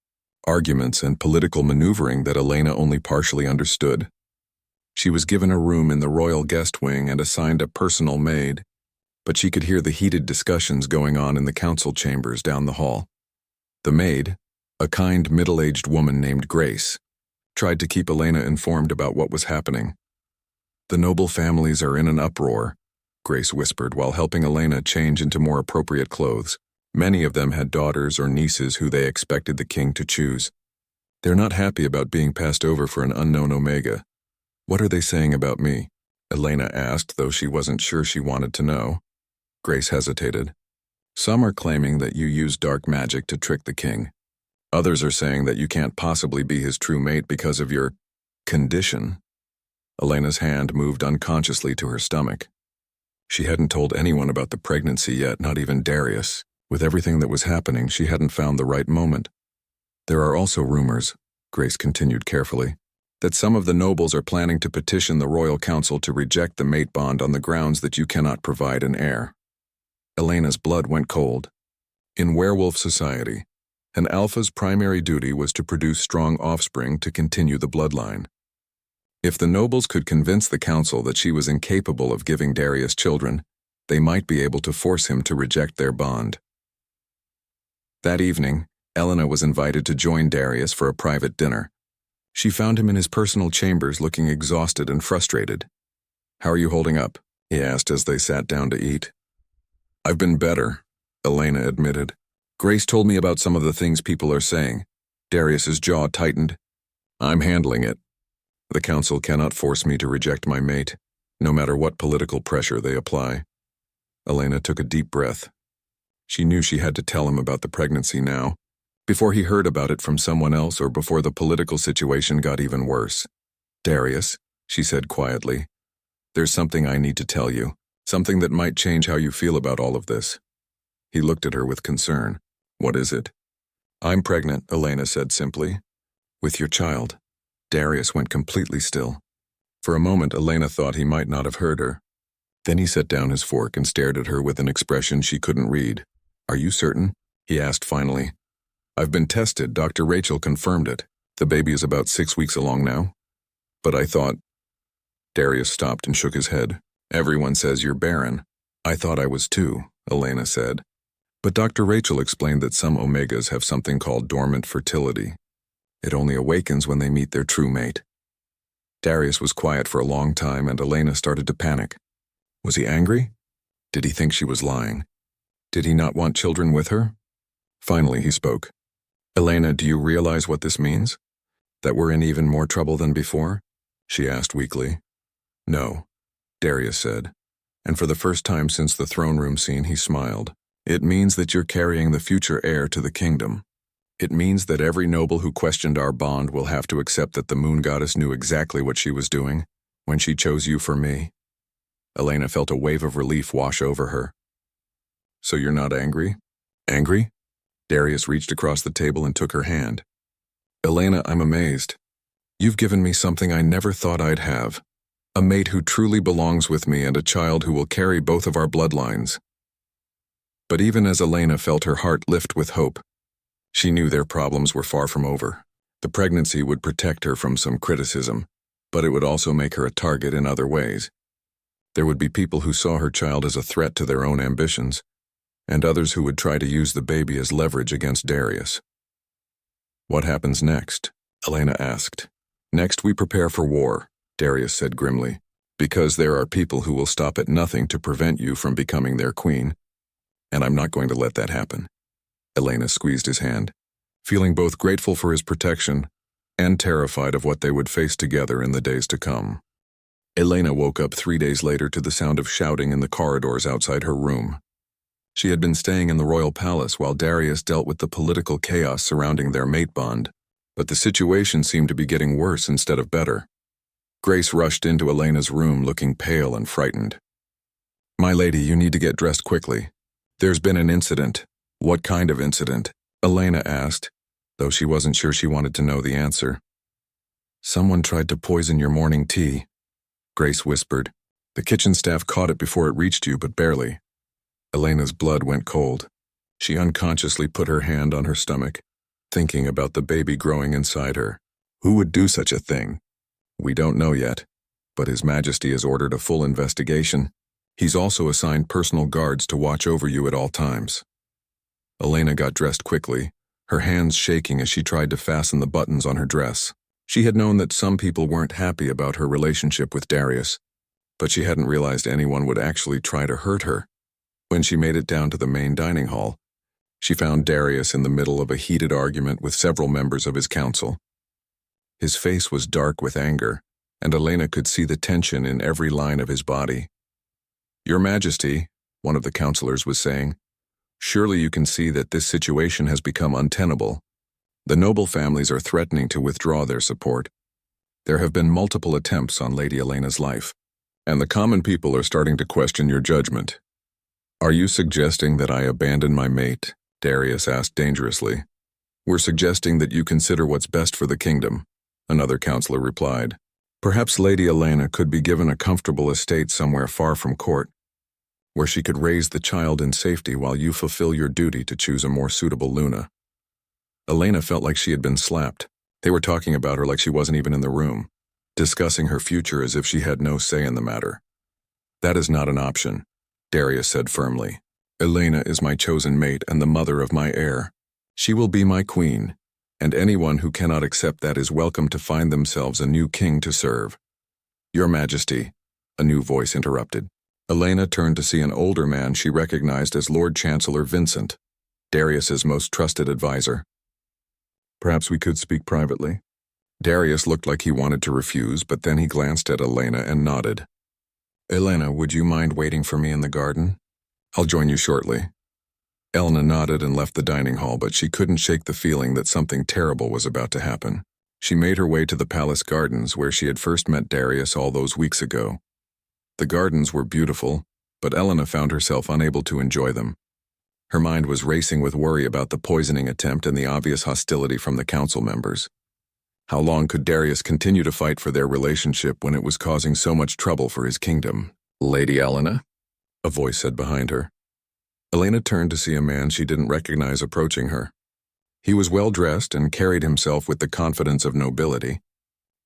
arguments, and political maneuvering that Elena only partially understood. She was given a room in the royal guest wing and assigned a personal maid, but she could hear the heated discussions going on in the council chambers down the hall. The maid, a kind middle-aged woman named Grace, tried to keep Elena informed about what was happening. "The noble families are in an uproar," Grace whispered while helping Elena change into more appropriate clothes. Many of them had daughters or nieces who they expected the king to choose. "They're not happy about being passed over for an unknown Omega. What are they saying about me?" Elena asked, though she wasn't sure she wanted to know. Grace hesitated. "Some are claiming that you use dark magic to trick the king. Others are saying that you can't possibly be his true mate because of your condition." Elena's hand moved unconsciously to her stomach. She hadn't told anyone about the pregnancy yet, not even Darius. With everything that was happening, she hadn't found the right moment. "There are also rumors," Grace continued carefully, "that some of the nobles are planning to petition the royal council to reject the mate bond on the grounds that you cannot provide an heir." Elena's blood went cold. In werewolf society, an alpha's primary duty was to produce strong offspring to continue the bloodline. If the nobles could convince the council that she was incapable of giving Darius children, they might be able to force him to reject their bond. That evening, Elena was invited to join Darius for a private dinner. She found him in his personal chambers looking exhausted and frustrated. "How are you holding up?" he asked as they sat down to eat. "I've been better," Elena admitted. "Grace told me about some of the things people are saying." Darius's jaw tightened. "I'm handling it. The council cannot force me to reject my mate, no matter what political pressure they apply." Elena took a deep breath. She knew she had to tell him about the pregnancy now, before he heard about it from someone else or before the political situation got even worse. "Darius," she said quietly, "there's something I need to tell you, something that might change how you feel about all of this." He looked at her with concern. "What is it?" "I'm pregnant," Elena said simply. "With your child." Darius went completely still. For a moment, Elena thought he might not have heard her. Then he set down his fork and stared at her with an expression she couldn't read. "Are you certain?" he asked finally. "I've been tested. Dr. Rachel confirmed it. The baby is about 6 weeks along now." "But I thought—" Darius stopped and shook his head. "Everyone says you're barren." "I thought I was too," Elena said. "But Dr. Rachel explained that some Omegas have something called dormant fertility. It only awakens when they meet their true mate." Darius was quiet for a long time, and Elena started to panic. Was he angry? Did he think she was lying? Did he not want children with her? Finally, he spoke. "Elena, do you realize what this means? That we're in even more trouble than before?" she asked weakly. "No," Darius said, and for the first time since the throne room scene he smiled. "It means that you're carrying the future heir to the kingdom. It means that every noble who questioned our bond will have to accept that the moon goddess knew exactly what she was doing when she chose you for me." Elena felt a wave of relief wash over her. "So you're not angry?" "Angry?" Darius reached across the table and took her hand. "Elena, I'm amazed. You've given me something I never thought I'd have. A mate who truly belongs with me and a child who will carry both of our bloodlines." But even as Elena felt her heart lift with hope, she knew their problems were far from over. The pregnancy would protect her from some criticism, but it would also make her a target in other ways. There would be people who saw her child as a threat to their own ambitions, and others who would try to use the baby as leverage against Darius. "What happens next?" Elena asked. "Next we prepare for war," Darius said grimly, "because there are people who will stop at nothing to prevent you from becoming their queen, and I'm not going to let that happen." Elena squeezed his hand, feeling both grateful for his protection and terrified of what they would face together in the days to come. Elena woke up 3 days later to the sound of shouting in the corridors outside her room. She had been staying in the royal palace while Darius dealt with the political chaos surrounding their mate bond, but the situation seemed to be getting worse instead of better. Grace rushed into Elena's room looking pale and frightened. "My lady, you need to get dressed quickly. There's been an incident." "What kind of incident?" Elena asked, though she wasn't sure she wanted to know the answer. "Someone tried to poison your morning tea," Grace whispered. "The kitchen staff caught it before it reached you, but barely." Elena's blood went cold. She unconsciously put her hand on her stomach, thinking about the baby growing inside her. Who would do such a thing? "We don't know yet, but His Majesty has ordered a full investigation. He's also assigned personal guards to watch over you at all times." Elena got dressed quickly, her hands shaking as she tried to fasten the buttons on her dress. She had known that some people weren't happy about her relationship with Darius, but she hadn't realized anyone would actually try to hurt her. When she made it down to the main dining hall, she found Darius in the middle of a heated argument with several members of his council. His face was dark with anger, and Elena could see the tension in every line of his body. "Your Majesty," one of the councillors was saying, "surely you can see that this situation has become untenable. The noble families are threatening to withdraw their support. There have been multiple attempts on Lady Elena's life, and the common people are starting to question your judgment." "Are you suggesting that I abandon my mate?" Darius asked dangerously. "We're suggesting that you consider what's best for the kingdom," another councillor replied. "Perhaps Lady Elena could be given a comfortable estate somewhere far from court, where she could raise the child in safety while you fulfill your duty to choose a more suitable Luna." Elena felt like she had been slapped. They were talking about her like she wasn't even in the room, discussing her future as if she had no say in the matter. "That is not an option," Darius said firmly. "Elena is my chosen mate and the mother of my heir. She will be my queen, and anyone who cannot accept that is welcome to find themselves a new king to serve." "Your Majesty," a new voice interrupted. Elena turned to see an older man she recognized as Lord Chancellor Vincent, Darius's most trusted advisor. "Perhaps we could speak privately." Darius looked like he wanted to refuse, but then he glanced at Elena and nodded. "Elena, would you mind waiting for me in the garden? I'll join you shortly." Elena nodded and left the dining hall, but she couldn't shake the feeling that something terrible was about to happen. She made her way to the palace gardens where she had first met Darius all those weeks ago. The gardens were beautiful, but Elena found herself unable to enjoy them. Her mind was racing with worry about the poisoning attempt and the obvious hostility from the council members. How long could Darius continue to fight for their relationship when it was causing so much trouble for his kingdom? "Lady Elena?" a voice said behind her. Elena turned to see a man she didn't recognize approaching her. He was well-dressed and carried himself with the confidence of nobility,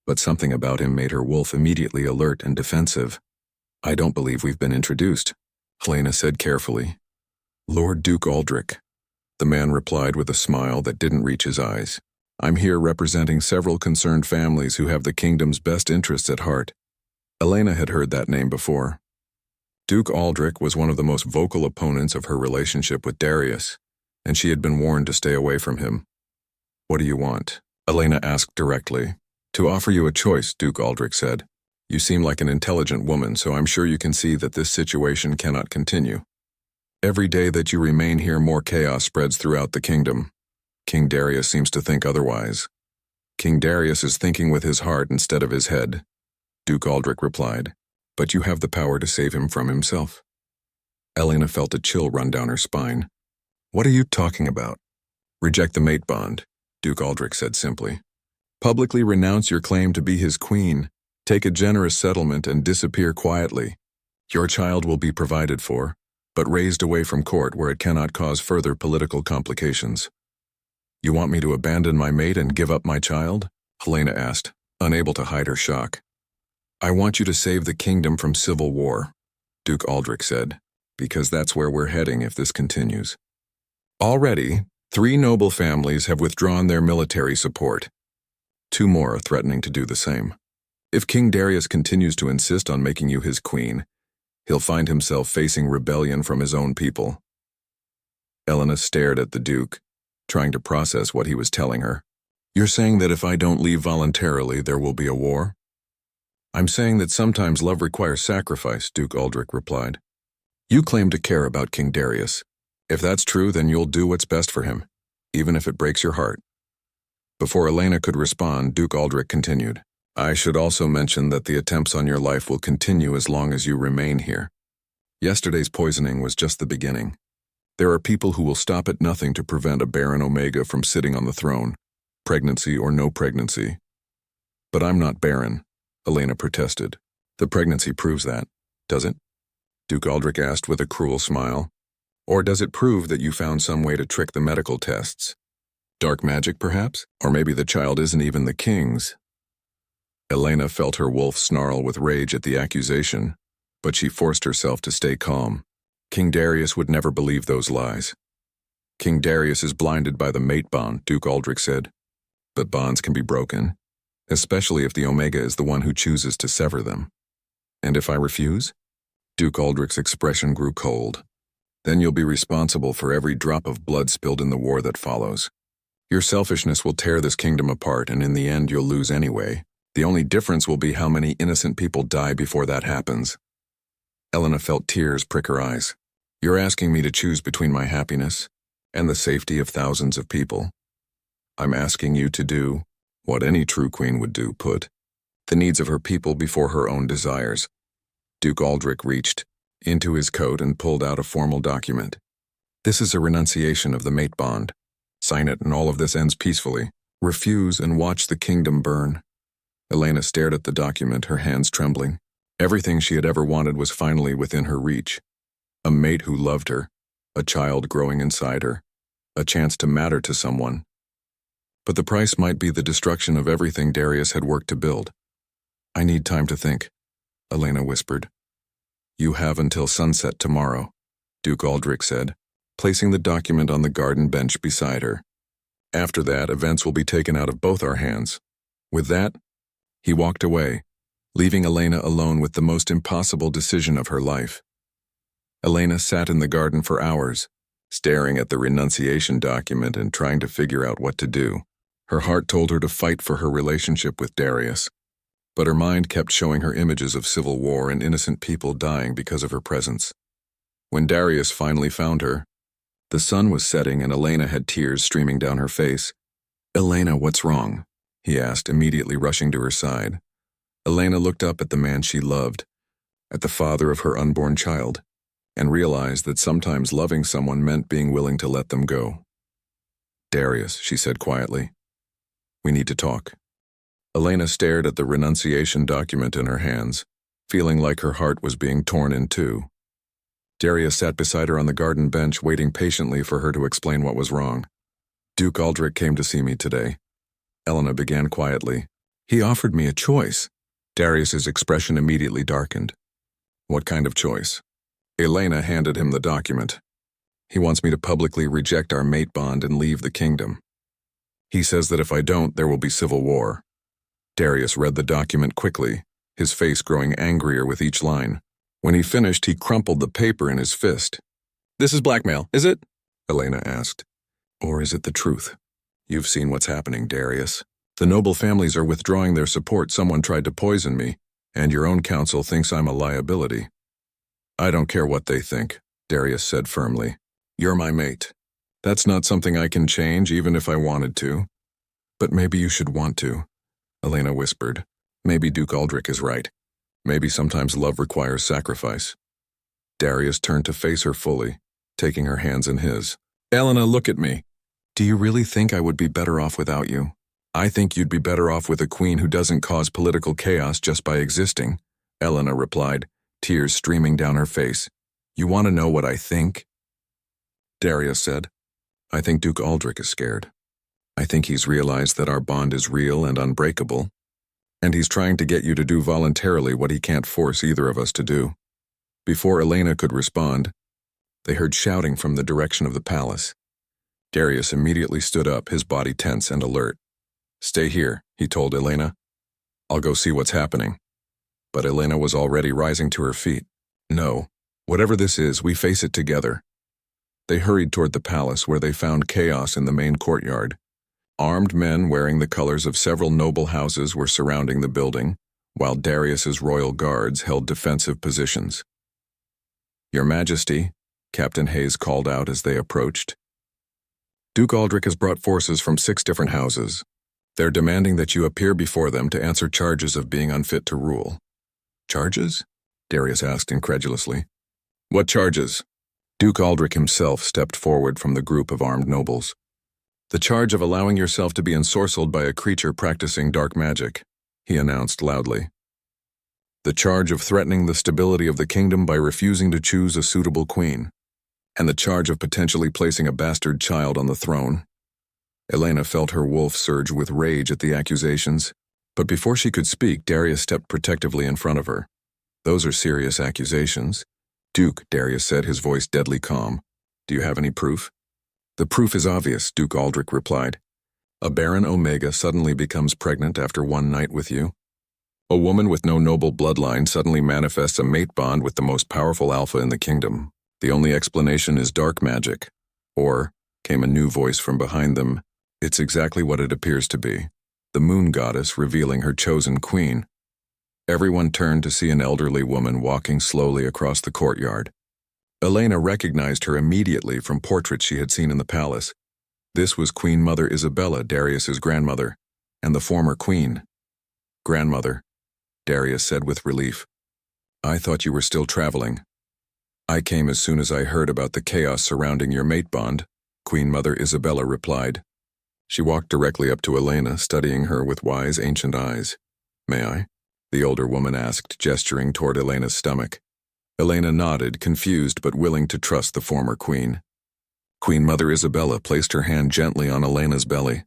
but something about him made her wolf immediately alert and defensive. "I don't believe we've been introduced," Helena said carefully. "Lord Duke Aldrich," the man replied with a smile that didn't reach his eyes. "I'm here representing several concerned families who have the kingdom's best interests at heart." Elena had heard that name before. Duke Aldrich was one of the most vocal opponents of her relationship with Darius, and she had been warned to stay away from him. "What do you want?" Elena asked directly. "To offer you a choice," Duke Aldrich said. "You seem like an intelligent woman, so I'm sure you can see that this situation cannot continue. Every day that you remain here, more chaos spreads throughout the kingdom. King Darius seems to think otherwise." "King Darius is thinking with his heart instead of his head," Duke Aldrich replied. "But you have the power to save him from himself." Elena felt a chill run down her spine. "What are you talking about?" "Reject the mate bond," Duke Aldrich said simply. "Publicly renounce your claim to be his queen, take a generous settlement, and disappear quietly. Your child will be provided for, but raised away from court where it cannot cause further political complications." "You want me to abandon my mate and give up my child?" Helena asked, unable to hide her shock. "I want you to save the kingdom from civil war," Duke Aldrich said, "because that's where we're heading if this continues. Already, 3 noble families have withdrawn their military support. 2 more are threatening to do the same. If King Darius continues to insist on making you his queen, he'll find himself facing rebellion from his own people." Elena stared at the Duke, trying to process what he was telling her. "You're saying that if I don't leave voluntarily, there will be a war?" "I'm saying that sometimes love requires sacrifice," Duke Aldrich replied. "You claim to care about King Darius. If that's true, then you'll do what's best for him, even if it breaks your heart." Before Elena could respond, Duke Aldrich continued, "I should also mention that the attempts on your life will continue as long as you remain here. Yesterday's poisoning was just the beginning. There are people who will stop at nothing to prevent a Baron Omega from sitting on the throne, pregnancy or no pregnancy." "But I'm not barren," Elena protested. "The pregnancy proves that, does it?" Duke Aldrich asked with a cruel smile. "Or does it prove that you found some way to trick the medical tests? Dark magic, perhaps? Or maybe the child isn't even the king's?" Elena felt her wolf snarl with rage at the accusation, but she forced herself to stay calm. King Darius would never believe those lies. King Darius is blinded by the mate bond, Duke Aldrich said. But bonds can be broken, especially if the Omega is the one who chooses to sever them. And if I refuse? Duke Aldrich's expression grew cold. Then you'll be responsible for every drop of blood spilled in the war that follows. Your selfishness will tear this kingdom apart, and in the end you'll lose anyway. The only difference will be how many innocent people die before that happens. Elena felt tears prick her eyes. You're asking me to choose between my happiness and the safety of thousands of people. I'm asking you to do what any true queen would do, put the needs of her people before her own desires. Duke Aldrich reached into his coat and pulled out a formal document. This is a renunciation of the mate bond. Sign it and all of this ends peacefully. Refuse and watch the kingdom burn. Elena stared at the document, her hands trembling. Everything she had ever wanted was finally within her reach. A mate who loved her, a child growing inside her, a chance to matter to someone. But the price might be the destruction of everything Darius had worked to build. I need time to think, Elena whispered. You have until sunset tomorrow, Duke Aldrich said, placing the document on the garden bench beside her. After that, events will be taken out of both our hands. With that, he walked away, leaving Elena alone with the most impossible decision of her life. Elena sat in the garden for hours, staring at the renunciation document and trying to figure out what to do. Her heart told her to fight for her relationship with Darius, but her mind kept showing her images of civil war and innocent people dying because of her presence. When Darius finally found her, the sun was setting and Elena had tears streaming down her face. Elena, what's wrong? He asked, immediately rushing to her side. Elena looked up at the man she loved, at the father of her unborn child, and realized that sometimes loving someone meant being willing to let them go. Darius, she said quietly, we need to talk. Elena stared at the renunciation document in her hands, feeling like her heart was being torn in two. Darius sat beside her on the garden bench, waiting patiently for her to explain what was wrong. Duke Aldrich came to see me today. Elena began quietly. He offered me a choice. Darius's expression immediately darkened. What kind of choice? Elena handed him the document. He wants me to publicly reject our mate bond and leave the kingdom. He says that if I don't, there will be civil war. Darius read the document quickly, his face growing angrier with each line. When he finished, he crumpled the paper in his fist. This is blackmail, is it? Elena asked. Or is it the truth? You've seen what's happening, Darius. The noble families are withdrawing their support. Someone tried to poison me, and your own council thinks I'm a liability. I don't care what they think, Darius said firmly. You're my mate. That's not something I can change, even if I wanted to. But maybe you should want to, Elena whispered. Maybe Duke Aldrich is right. Maybe sometimes love requires sacrifice. Darius turned to face her fully, taking her hands in his. Elena, look at me. Do you really think I would be better off without you? I think you'd be better off with a queen who doesn't cause political chaos just by existing, Elena replied, tears streaming down her face. You want to know what I think? Darius said. I think Duke Aldrich is scared. I think he's realized that our bond is real and unbreakable, and he's trying to get you to do voluntarily what he can't force either of us to do. Before Elena could respond, they heard shouting from the direction of the palace. Darius immediately stood up, his body tense and alert. Stay here, he told Elena. I'll go see what's happening. But Elena was already rising to her feet. No, whatever this is, we face it together. They hurried toward the palace, where they found chaos in the main courtyard. Armed men wearing the colors of several noble houses were surrounding the building, while Darius's royal guards held defensive positions. Your Majesty, Captain Hayes called out as they approached. Duke Aldrich has brought forces from 6 different houses. They're demanding that you appear before them to answer charges of being unfit to rule. Charges? Darius asked incredulously. What charges? Duke Aldrich himself stepped forward from the group of armed nobles. The charge of allowing yourself to be ensorcelled by a creature practicing dark magic, he announced loudly. The charge of threatening the stability of the kingdom by refusing to choose a suitable queen, and the charge of potentially placing a bastard child on the throne. Elena felt her wolf surge with rage at the accusations, but before she could speak, Darius stepped protectively in front of her. Those are serious accusations. Duke, Darius said, his voice deadly calm. Do you have any proof? The proof is obvious, Duke Aldrich replied. A Baron Omega suddenly becomes pregnant after one night with you. A woman with no noble bloodline suddenly manifests a mate bond with the most powerful alpha in the kingdom. The only explanation is dark magic. Or, came a new voice from behind them, it's exactly what it appears to be. The moon goddess revealing her chosen queen. Everyone turned to see an elderly woman walking slowly across the courtyard. Elena recognized her immediately from portraits she had seen in the palace. This was Queen Mother Isabella, Darius's grandmother, and the former queen. Grandmother, Darius said with relief. I thought you were still traveling. I came as soon as I heard about the chaos surrounding your mate bond, Queen Mother Isabella replied. She walked directly up to Elena, studying her with wise, ancient eyes. May I? The older woman asked, gesturing toward Elena's stomach. Elena nodded, confused but willing to trust the former queen. Queen Mother Isabella placed her hand gently on Elena's belly,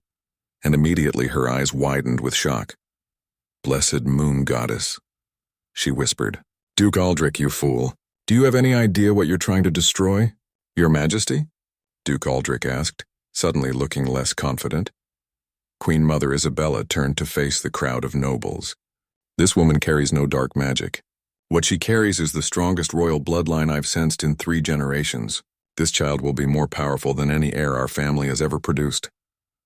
and immediately her eyes widened with shock. Blessed moon goddess, she whispered. Duke Aldrich, you fool. Do you have any idea what you're trying to destroy? Your Majesty? Duke Aldrich asked, suddenly looking less confident. Queen Mother Isabella turned to face the crowd of nobles. This woman carries no dark magic. What she carries is the strongest royal bloodline I've sensed in 3 generations. This child will be more powerful than any heir our family has ever produced.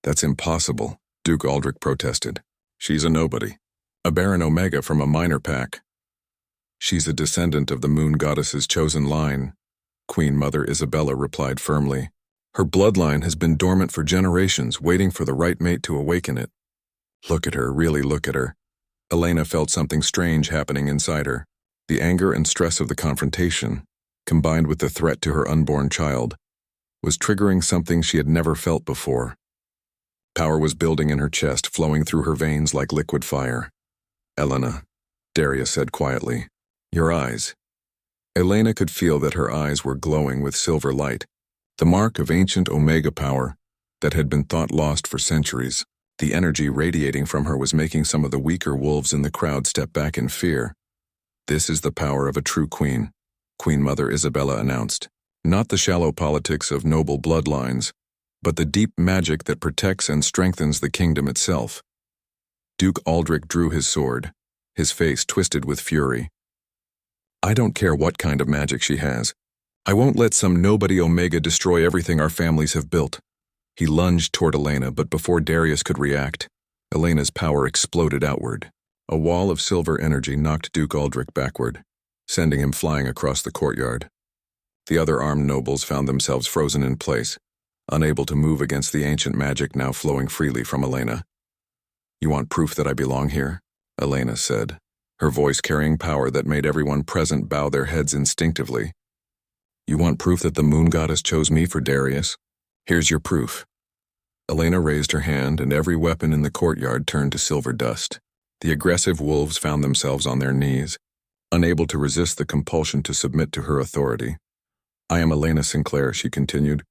That's impossible, Duke Aldrich protested. She's a nobody. A Baron Omega from a minor pack. She's a descendant of the moon goddess's chosen line, Queen Mother Isabella replied firmly. Her bloodline has been dormant for generations, waiting for the right mate to awaken it. Look at her, really look at her. Elena felt something strange happening inside her. The anger and stress of the confrontation, combined with the threat to her unborn child, was triggering something she had never felt before. Power was building in her chest, flowing through her veins like liquid fire. Elena, Darius said quietly, your eyes. Elena could feel that her eyes were glowing with silver light, the mark of ancient Omega power that had been thought lost for centuries. The energy radiating from her was making some of the weaker wolves in the crowd step back in fear. This is the power of a true queen, Queen Mother Isabella announced. Not the shallow politics of noble bloodlines, but the deep magic that protects and strengthens the kingdom itself. Duke Aldrich drew his sword, his face twisted with fury. I don't care what kind of magic she has. I won't let some nobody Omega destroy everything our families have built. He lunged toward Elena, but before Darius could react, Elena's power exploded outward. A wall of silver energy knocked Duke Aldrich backward, sending him flying across the courtyard. The other armed nobles found themselves frozen in place, unable to move against the ancient magic now flowing freely from Elena. You want proof that I belong here? Elena said, her voice carrying power that made everyone present bow their heads instinctively. You want proof that the moon goddess chose me for Darius? Here's your proof. Elena raised her hand, and every weapon in the courtyard turned to silver dust. The aggressive wolves found themselves on their knees, unable to resist the compulsion to submit to her authority. I am Elena Sinclair, she continued,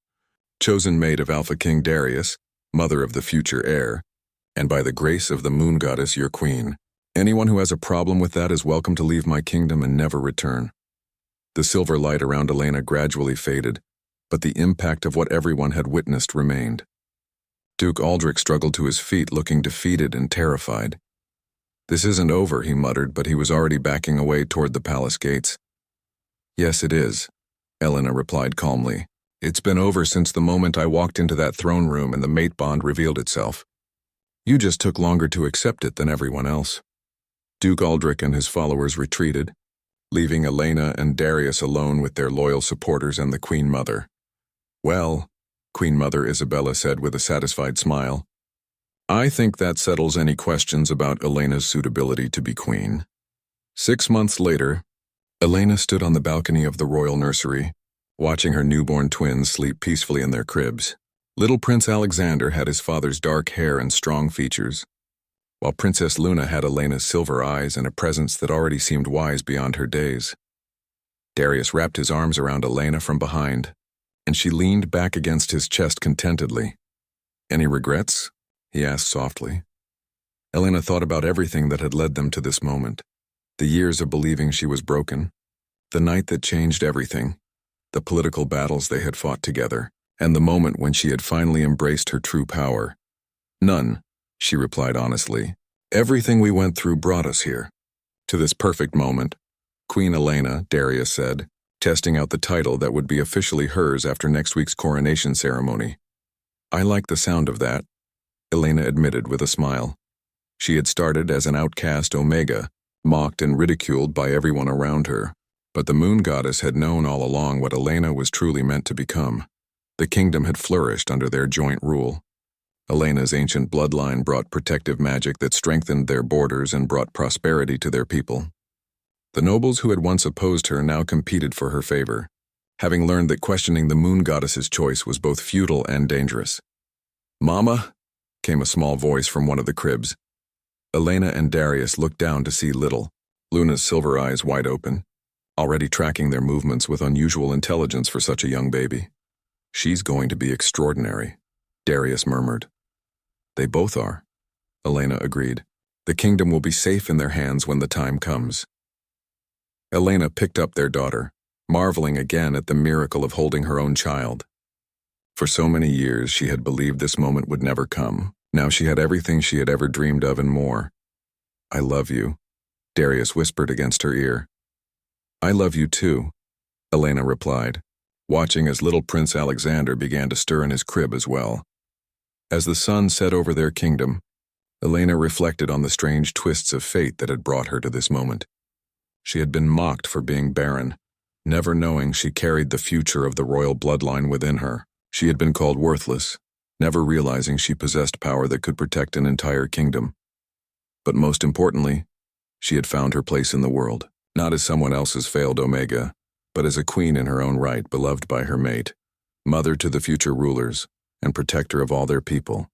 chosen mate of Alpha King Darius, mother of the future heir, and by the grace of the moon goddess, your queen. Anyone who has a problem with that is welcome to leave my kingdom and never return. The silver light around Elena gradually faded, but the impact of what everyone had witnessed remained. Duke Aldrich struggled to his feet, looking defeated and terrified. This isn't over, he muttered, but he was already backing away toward the palace gates. Yes, it is, Elena replied calmly. It's been over since the moment I walked into that throne room and the mate bond revealed itself. You just took longer to accept it than everyone else. Duke Aldrich and his followers retreated, leaving Elena and Darius alone with their loyal supporters and the Queen Mother. Well, Queen Mother Isabella said with a satisfied smile, I think that settles any questions about Elena's suitability to be queen. 6 months later, Elena stood on the balcony of the royal nursery, watching her newborn twins sleep peacefully in their cribs. Little Prince Alexander had his father's dark hair and strong features, while Princess Luna had Elena's silver eyes and a presence that already seemed wise beyond her days. Darius wrapped his arms around Elena from behind, and she leaned back against his chest contentedly. Any regrets? He asked softly. Elena thought about everything that had led them to this moment. The years of believing she was broken, the night that changed everything, the political battles they had fought together, and the moment when she had finally embraced her true power. None, she replied honestly. Everything we went through brought us here. To this perfect moment, Queen Elena, Darius said, testing out the title that would be officially hers after next week's coronation ceremony. I like the sound of that, Elena admitted with a smile. She had started as an outcast Omega, mocked and ridiculed by everyone around her, but the moon goddess had known all along what Elena was truly meant to become. The kingdom had flourished under their joint rule. Elena's ancient bloodline brought protective magic that strengthened their borders and brought prosperity to their people. The nobles who had once opposed her now competed for her favor, having learned that questioning the moon goddess's choice was both futile and dangerous. "Mama?" came a small voice from one of the cribs. Elena and Darius looked down to see Little, Luna's silver eyes wide open, already tracking their movements with unusual intelligence for such a young baby. "She's going to be extraordinary," Darius murmured. "They both are," Elena agreed. "The kingdom will be safe in their hands when the time comes." Elena picked up their daughter, marveling again at the miracle of holding her own child. For so many years she had believed this moment would never come. Now she had everything she had ever dreamed of and more. "I love you," Darius whispered against her ear. "I love you too," Elena replied, watching as little Prince Alexander began to stir in his crib as well. As the sun set over their kingdom, Elena reflected on the strange twists of fate that had brought her to this moment. She had been mocked for being barren, never knowing she carried the future of the royal bloodline within her. She had been called worthless, never realizing she possessed power that could protect an entire kingdom. But most importantly, she had found her place in the world, not as someone else's failed Omega, but as a queen in her own right, beloved by her mate, mother to the future rulers, and protector of all their people.